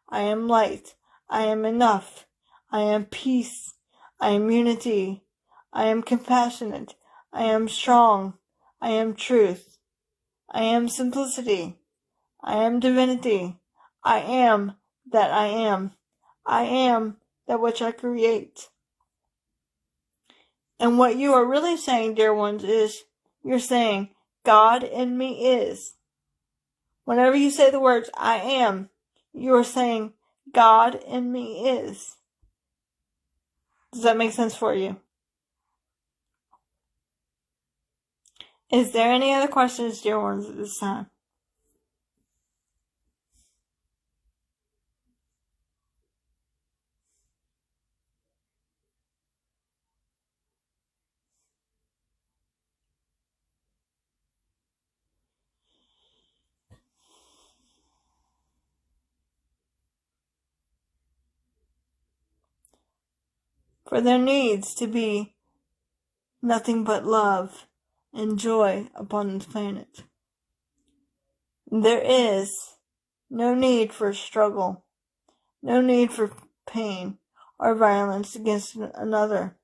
I am light, I am enough, I am peace, I am unity, I am compassionate, I am strong, I am truth, I am simplicity, I am divinity, I am that I am that which I create. And what you are really saying, dear ones, is you're saying, God in me is. Whenever you say the words, I am, you are saying, God in me is. Does that make sense for you? Is there any other questions, dear ones, at this time? For there needs to be nothing but love and joy upon this planet. There is no need for struggle, no need for pain or violence against another.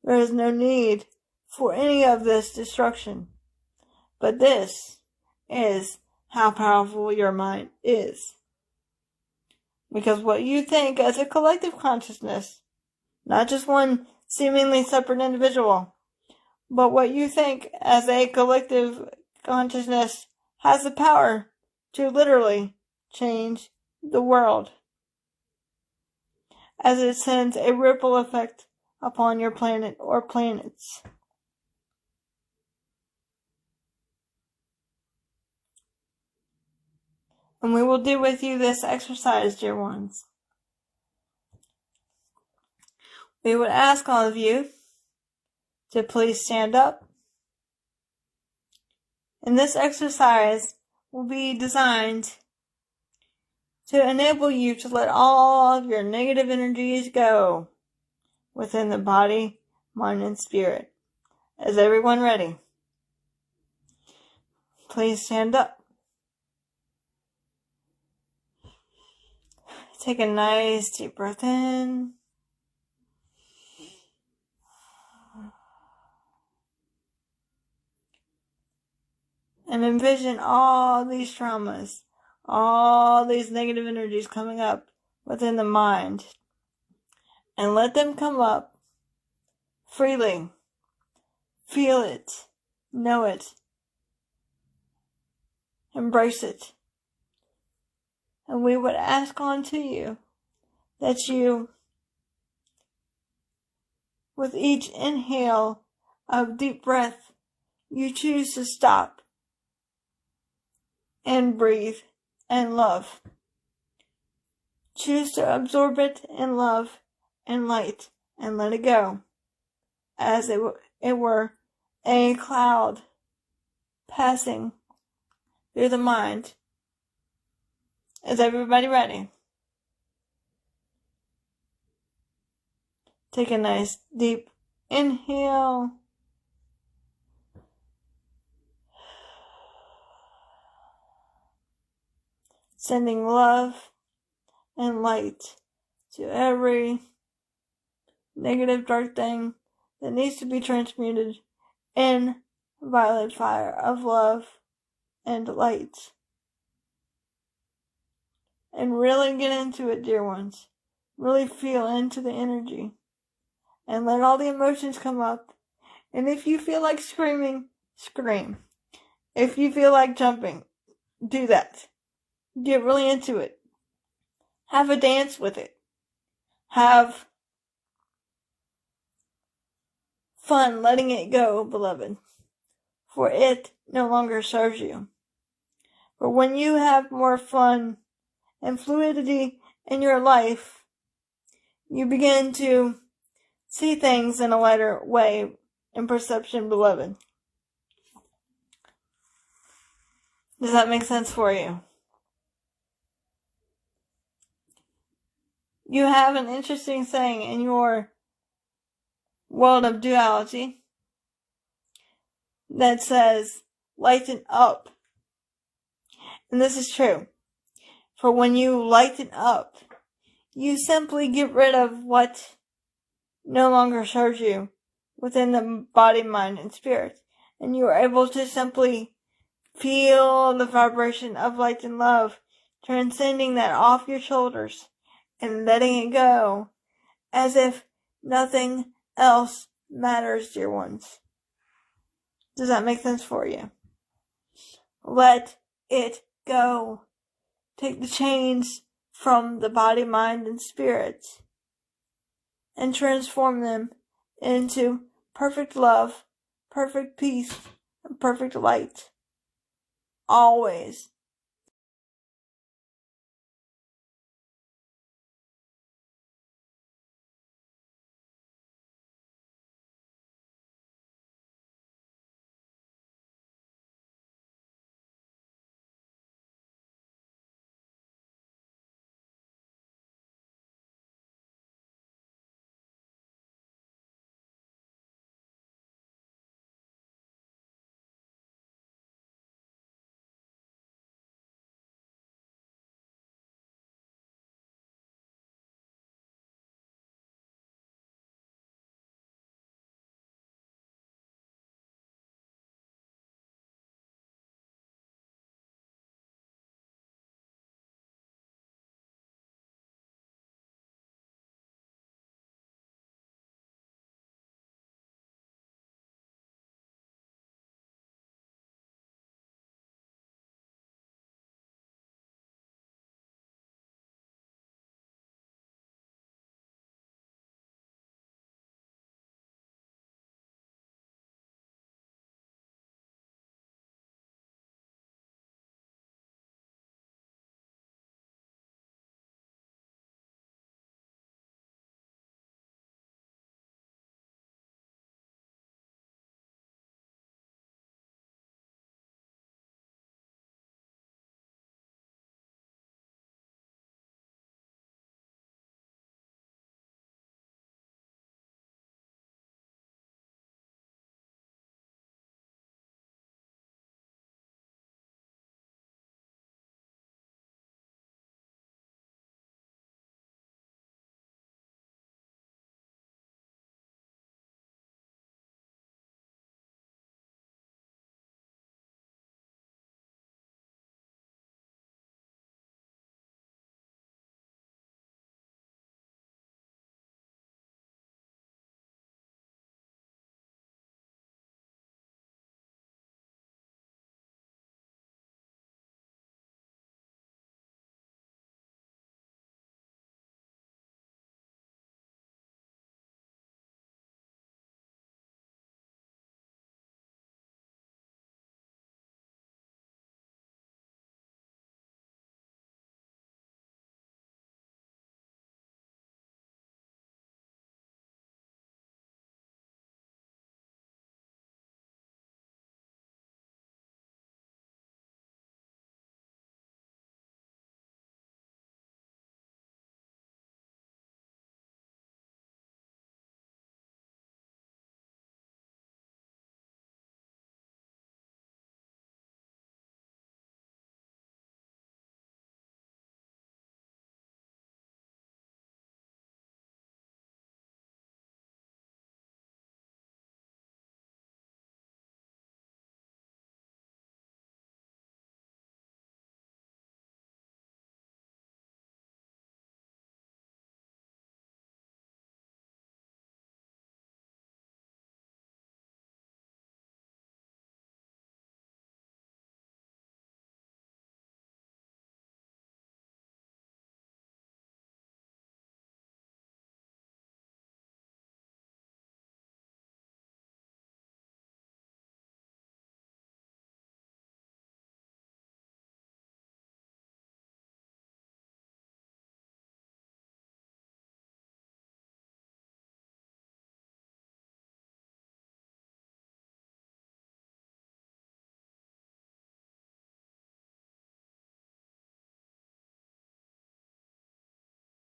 There is no need for any of this destruction. But this is how powerful your mind is. Because what you think as a collective consciousness, not just one seemingly separate individual, but what you think as a collective consciousness has the power to literally change the world, as it sends a ripple effect upon your planet or planets. And we will do with you this exercise, dear ones. We would ask all of you to please stand up. And this exercise will be designed to enable you to let all of your negative energies go within the body, mind, and spirit. Is everyone ready? Please stand up. Take a nice deep breath in. And envision all these traumas, all these negative energies coming up within the mind. And let them come up freely. Feel it. Know it. Embrace it. And we would ask unto you that you, with each inhale of deep breath, you choose to stop and breathe and love. Choose to absorb it in love and light and let it go as it were a cloud passing through the mind. Is everybody ready? Take a nice deep inhale. Sending love and light to every negative dark thing that needs to be transmuted in violet fire of love and light. And really get into it, dear ones. Really feel into the energy. And let all the emotions come up. And if you feel like screaming, scream. If you feel like jumping, do that. Get really into it. Have a dance with it. Have fun letting it go, beloved. For it no longer serves you. For when you have more fun and fluidity in your life, you begin to see things in a lighter way in perception, beloved. Does that make sense for you? You have an interesting saying in your world of duality that says, lighten up. And this is true. For when you lighten up, you simply get rid of what no longer serves you within the body, mind, and spirit. And you are able to simply feel the vibration of light and love, transcending that off your shoulders and letting it go as if nothing else matters, dear ones. Does that make sense for you? Let it go. Take the chains from the body, mind, and spirit and transform them into perfect love, perfect peace, and perfect light. Always.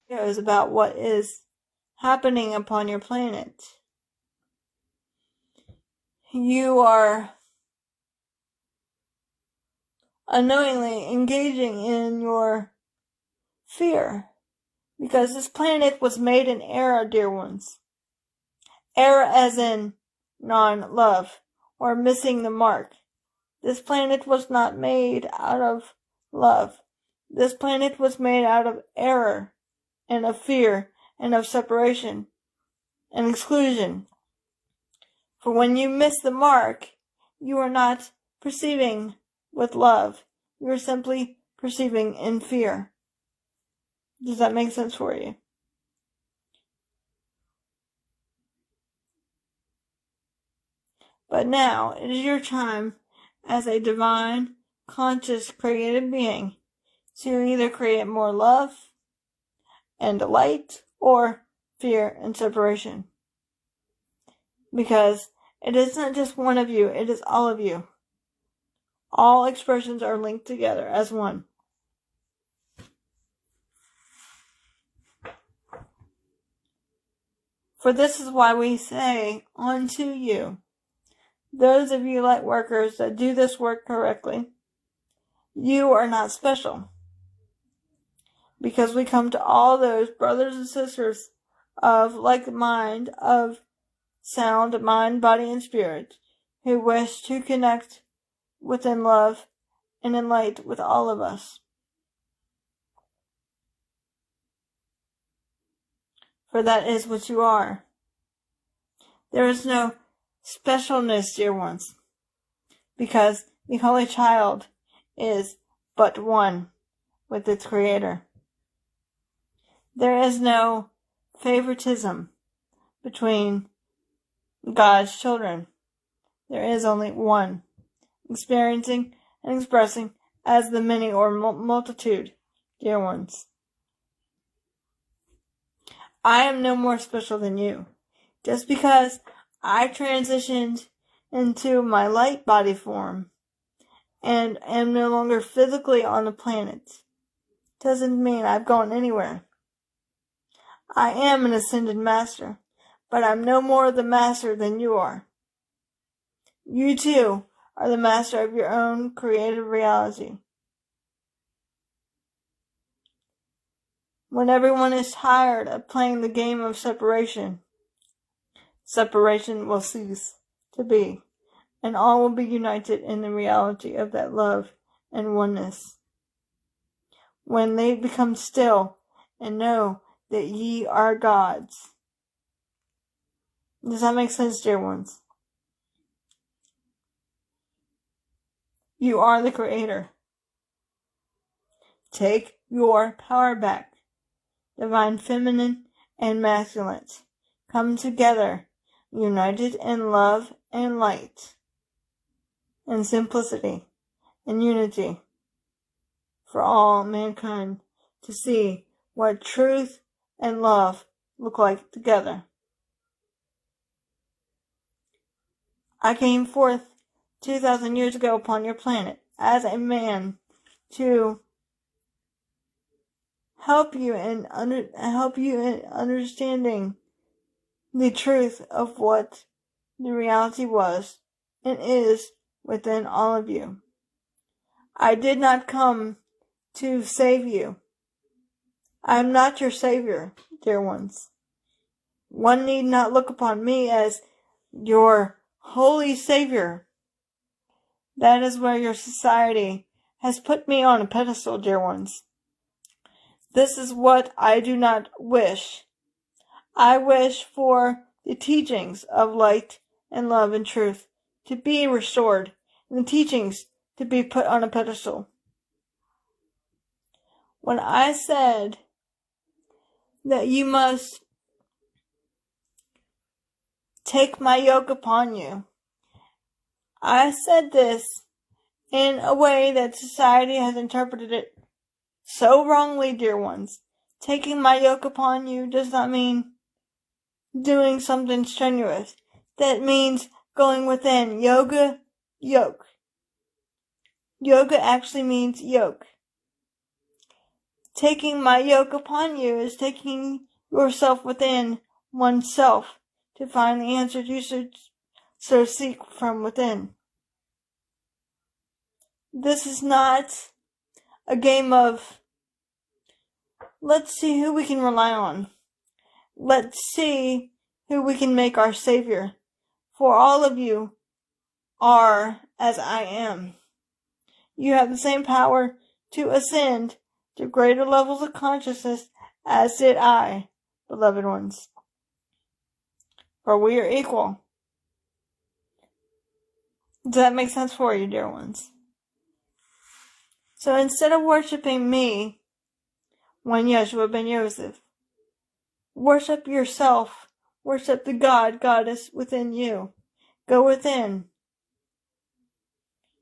videos about what is happening upon your planet. You are unknowingly engaging in your fear, because this planet was made in error, dear ones. Error as in non-love, or missing the mark. This planet was not made out of love. This planet was made out of error, and of fear, and of separation, and exclusion. For when you miss the mark, you are not perceiving with love. You are simply perceiving in fear. Does that make sense for you? But now, it is your time as a divine, conscious, creative being to either create more love and light, or fear and separation. Because it is not just one of you, it is all of you. All expressions are linked together as one. For this is why we say unto you, those of you light workers that do this work correctly, you are not special. Because we come to all those brothers and sisters of like mind, of sound mind, body, and spirit, who wish to connect within love and in light with all of us. For that is what you are. There is no specialness, dear ones, because the Holy Child is but one with its Creator. There is no favoritism between God's children. There is only one, experiencing and expressing as the many or multitude, dear ones. I am no more special than you. Just because I transitioned into my light body form and am no longer physically on the planet doesn't mean I've gone anywhere. I am an ascended master, but I'm no more the master than you are. You too are the master of your own creative reality. When everyone is tired of playing the game of separation, separation will cease to be, and all will be united in the reality of that love and oneness. When they become still and know that ye are gods. Does that make sense, dear ones? You are the Creator. Take your power back. Divine feminine and masculine come together, united in love and light, and simplicity and unity, for all mankind to see what truth and love look like together. I came forth 2,000 years ago upon your planet as a man to help you in understanding the truth of what the reality was and is within all of you. I did not come to save you. I am not your savior, dear ones. One need not look upon me as your holy savior. That is where your society has put me on a pedestal, dear ones. This is what I do not wish. I wish for the teachings of light and love and truth to be restored, and the teachings to be put on a pedestal. When I said that you must take my yoke upon you, I said this in a way that society has interpreted it so wrongly, dear ones. Taking my yoke upon you does not mean doing something strenuous. That means going within. Yoga, yoke. Yoga actually means yoke. Taking my yoke upon you is taking yourself within oneself to find the answers you so seek from within. This is not a game of, let's see who we can rely on. Let's see who we can make our Savior. For all of you are as I am. You have the same power to ascend to greater levels of consciousness as did I, beloved ones. For we are equal. Does that make sense for you, dear ones? So instead of worshiping me, one Yeshua ben Yosef, worship yourself. Worship the Goddess within you. Go within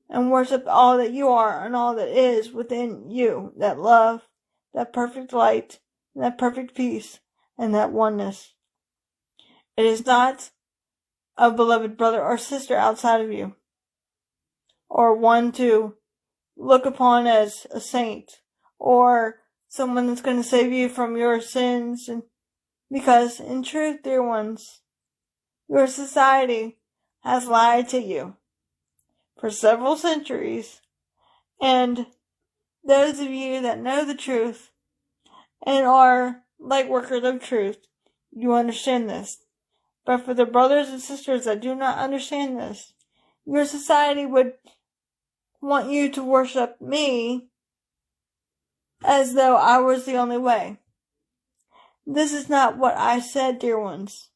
and worship all that you are and all that is within you. That love, that perfect light, that perfect peace, and that oneness. It is not a beloved brother or sister outside of you, or one to look upon as a saint, or someone that's going to save you from your sins. And because in truth, dear ones, your society has lied to you for several centuries, and those of you that know the truth and are light workers of truth, you understand this. But for the brothers and sisters that do not understand this, your society would want you to worship me as though I was the only way. This is not what I said, dear ones.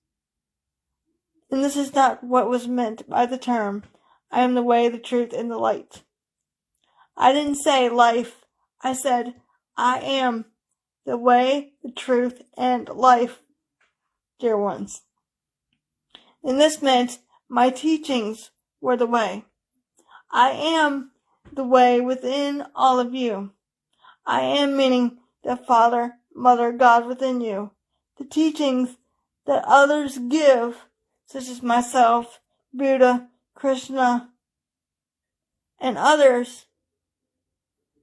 And this is not what was meant by the term, I am the way, the truth, and the light. I didn't say life. I said, I am the way, the truth, and life, dear ones. And this meant my teachings were the way. I am the way within all of you. I am meaning the Father, Mother, God within you. The teachings that others give, such as myself, Buddha, Krishna, and others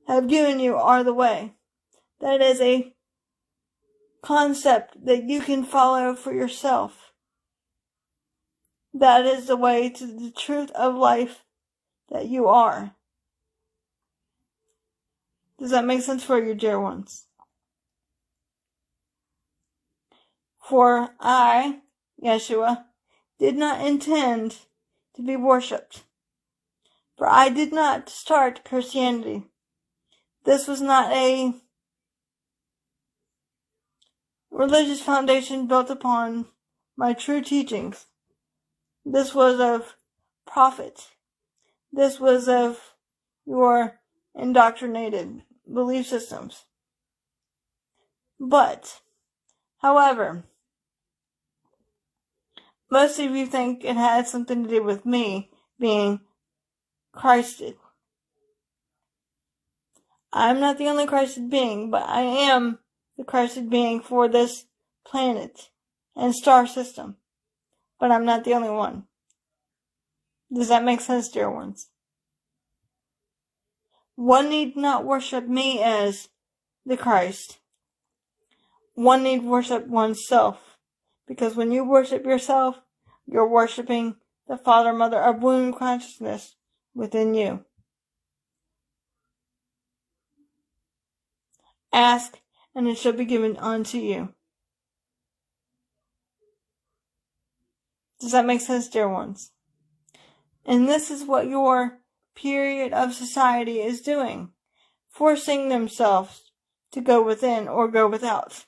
have given you, are the way. That is a concept that you can follow for yourself. That is the way to the truth of life that you are. Does that make sense for you, dear ones? For I, Yeshua, did not intend to be worshipped. For I did not start Christianity. This was not a religious foundation built upon my true teachings. This was of profit. This was of your indoctrinated belief systems. But, however, most of you think it had something to do with me being Christed. I'm not the only Christed being, but I am the Christed being for this planet and star system. But I'm not the only one. Does that make sense, dear ones? One need not worship me as the Christ. One need worship oneself. Because when you worship yourself, you're worshiping the Father, Mother of womb consciousness within you. Ask, and it shall be given unto you. Does that make sense, dear ones? And this is what your period of society is doing, forcing themselves to go within or go without.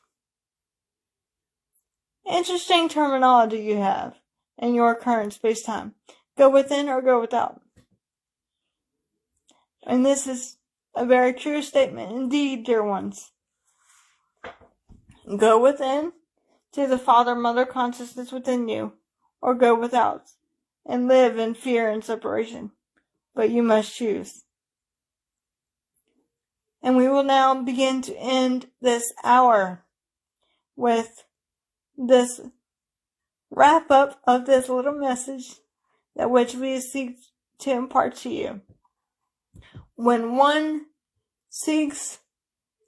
Interesting terminology you have in your current space-time. Go within or go without. And this is a very true statement indeed, dear ones. Go within to the Father, Mother consciousness within you, or go without, and live in fear and separation. But you must choose. And we will now begin to end this hour with this wrap up of this little message that which we seek to impart to you. When one seeks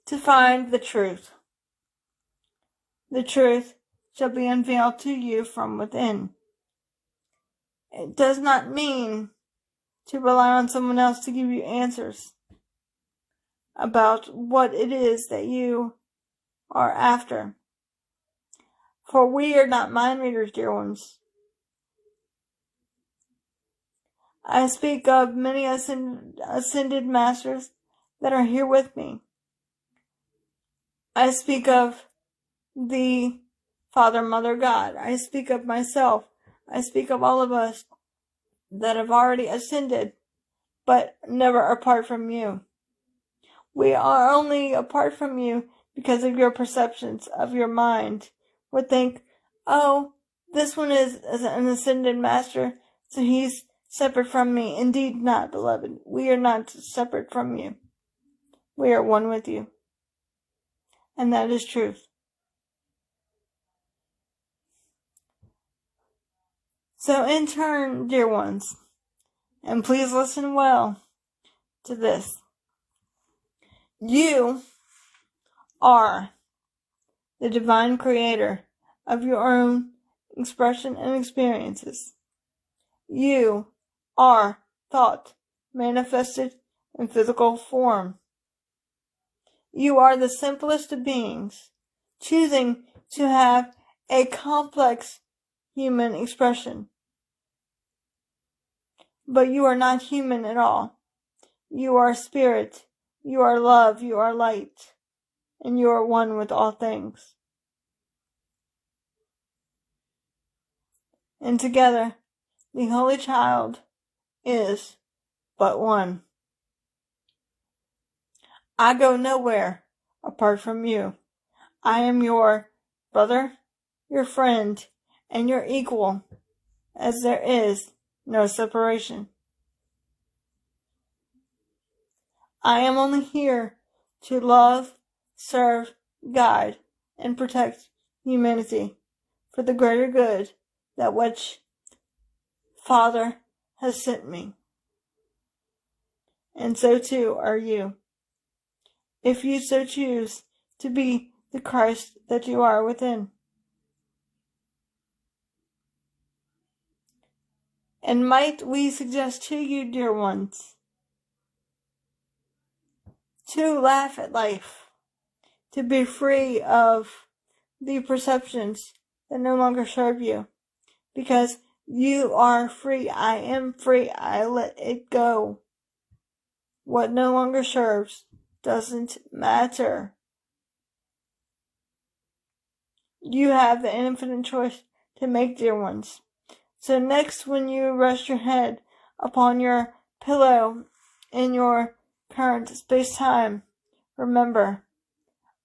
to find the truth. The truth shall be unveiled to you from within. It does not mean to rely on someone else to give you answers about what it is that you are after. For we are not mind readers, dear ones. I speak of many ascended masters that are here with me. I speak of the Father, Mother, God. I speak of myself. I speak of all of us that have already ascended, but never apart from you. We are only apart from you because of your perceptions of your mind. Would think, oh, this one is an ascended master, so he's separate from me. Indeed not, beloved. We are not separate from you. We are one with you. And that is truth. So in turn, dear ones, and please listen well to this. You are the divine creator of your own expression and experiences. You are thought manifested in physical form. You are the simplest of beings, choosing to have a complex human expression. But you are not human at all. You are spirit, you are love, you are light, and you are one with all things. And together, the Holy Child is but one. I go nowhere apart from you. I am your brother, your friend, and your equal, as there is no separation. I am only here to love, serve, guide, and protect humanity for the greater good that which Father has sent me. And so too are you, if you so choose to be the Christ that you are within. And might we suggest to you, dear ones, to laugh at life, to be free of the perceptions that no longer serve you, because you are free. I am free. I let it go. What no longer serves doesn't matter. You have the infinite choice to make, dear ones. So next, when you rest your head upon your pillow in your current space-time, remember,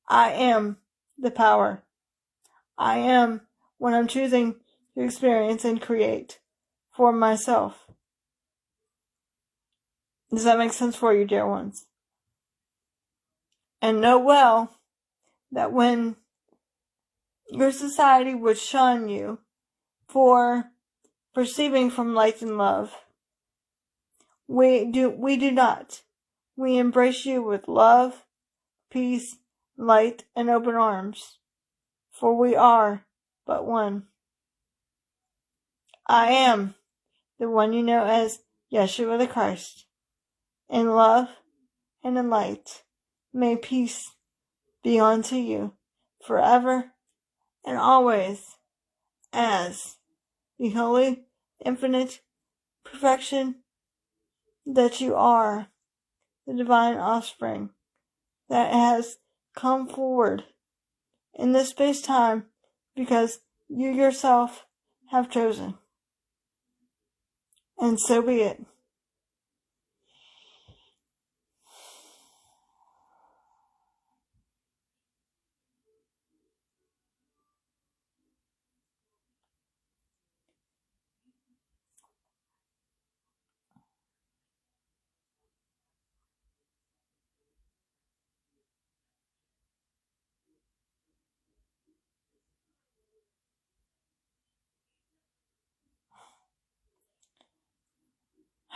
I am the power. I am what I'm choosing to experience and create for myself. Does that make sense for you, dear ones? And know well that when your society would shun you for perceiving from light and love, we do not. We embrace you with love, peace, light, and open arms, for we are but one. I am the one you know as Yeshua the Christ. In love and in light, may peace be unto you forever and always, as the holy, infinite perfection that you are, the divine offspring that has come forward in this space-time because you yourself have chosen. And so be it.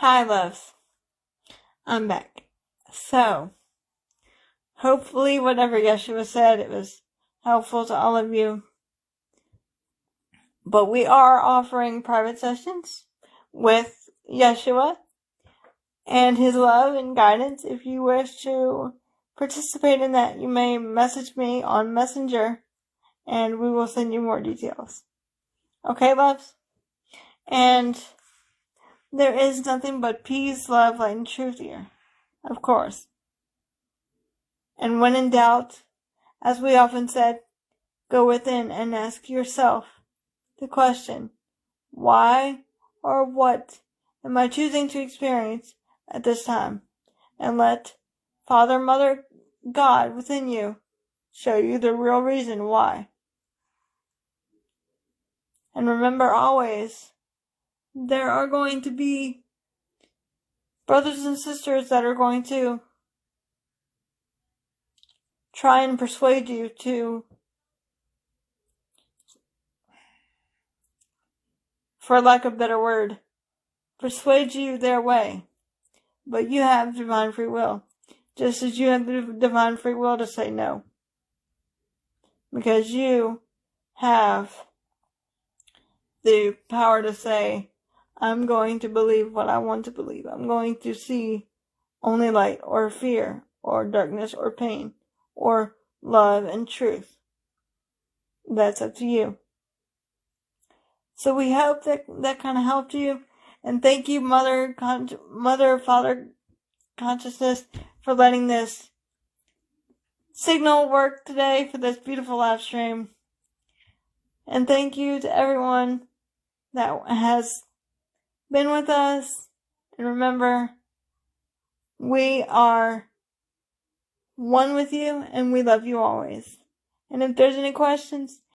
Hi, loves. I'm back. So, hopefully whatever Yeshua said, it was helpful to all of you. But we are offering private sessions with Yeshua and his love and guidance. If you wish to participate in that, you may message me on Messenger and we will send you more details. Okay, loves? And there is nothing but peace, love, light, and truth here, of course. And when in doubt, as we often said, go within and ask yourself the question, why or what am I choosing to experience at this time? And let Father, Mother, God within you show you the real reason why. And remember always, there are going to be brothers and sisters that are going to try and persuade you to, for lack of a better word, persuade you their way. But you have divine free will, just as you have the divine free will to say no. Because you have the power to say, I'm going to believe what I want to believe. I'm going to see only light or fear or darkness or pain or love and truth. That's up to you. So we hope that kind of helped you. And thank you, Mother, Father Consciousness, for letting this signal work today for this beautiful live stream. And thank you to everyone that has been with us. And remember, we are one with you and we love you always. And if there's any questions,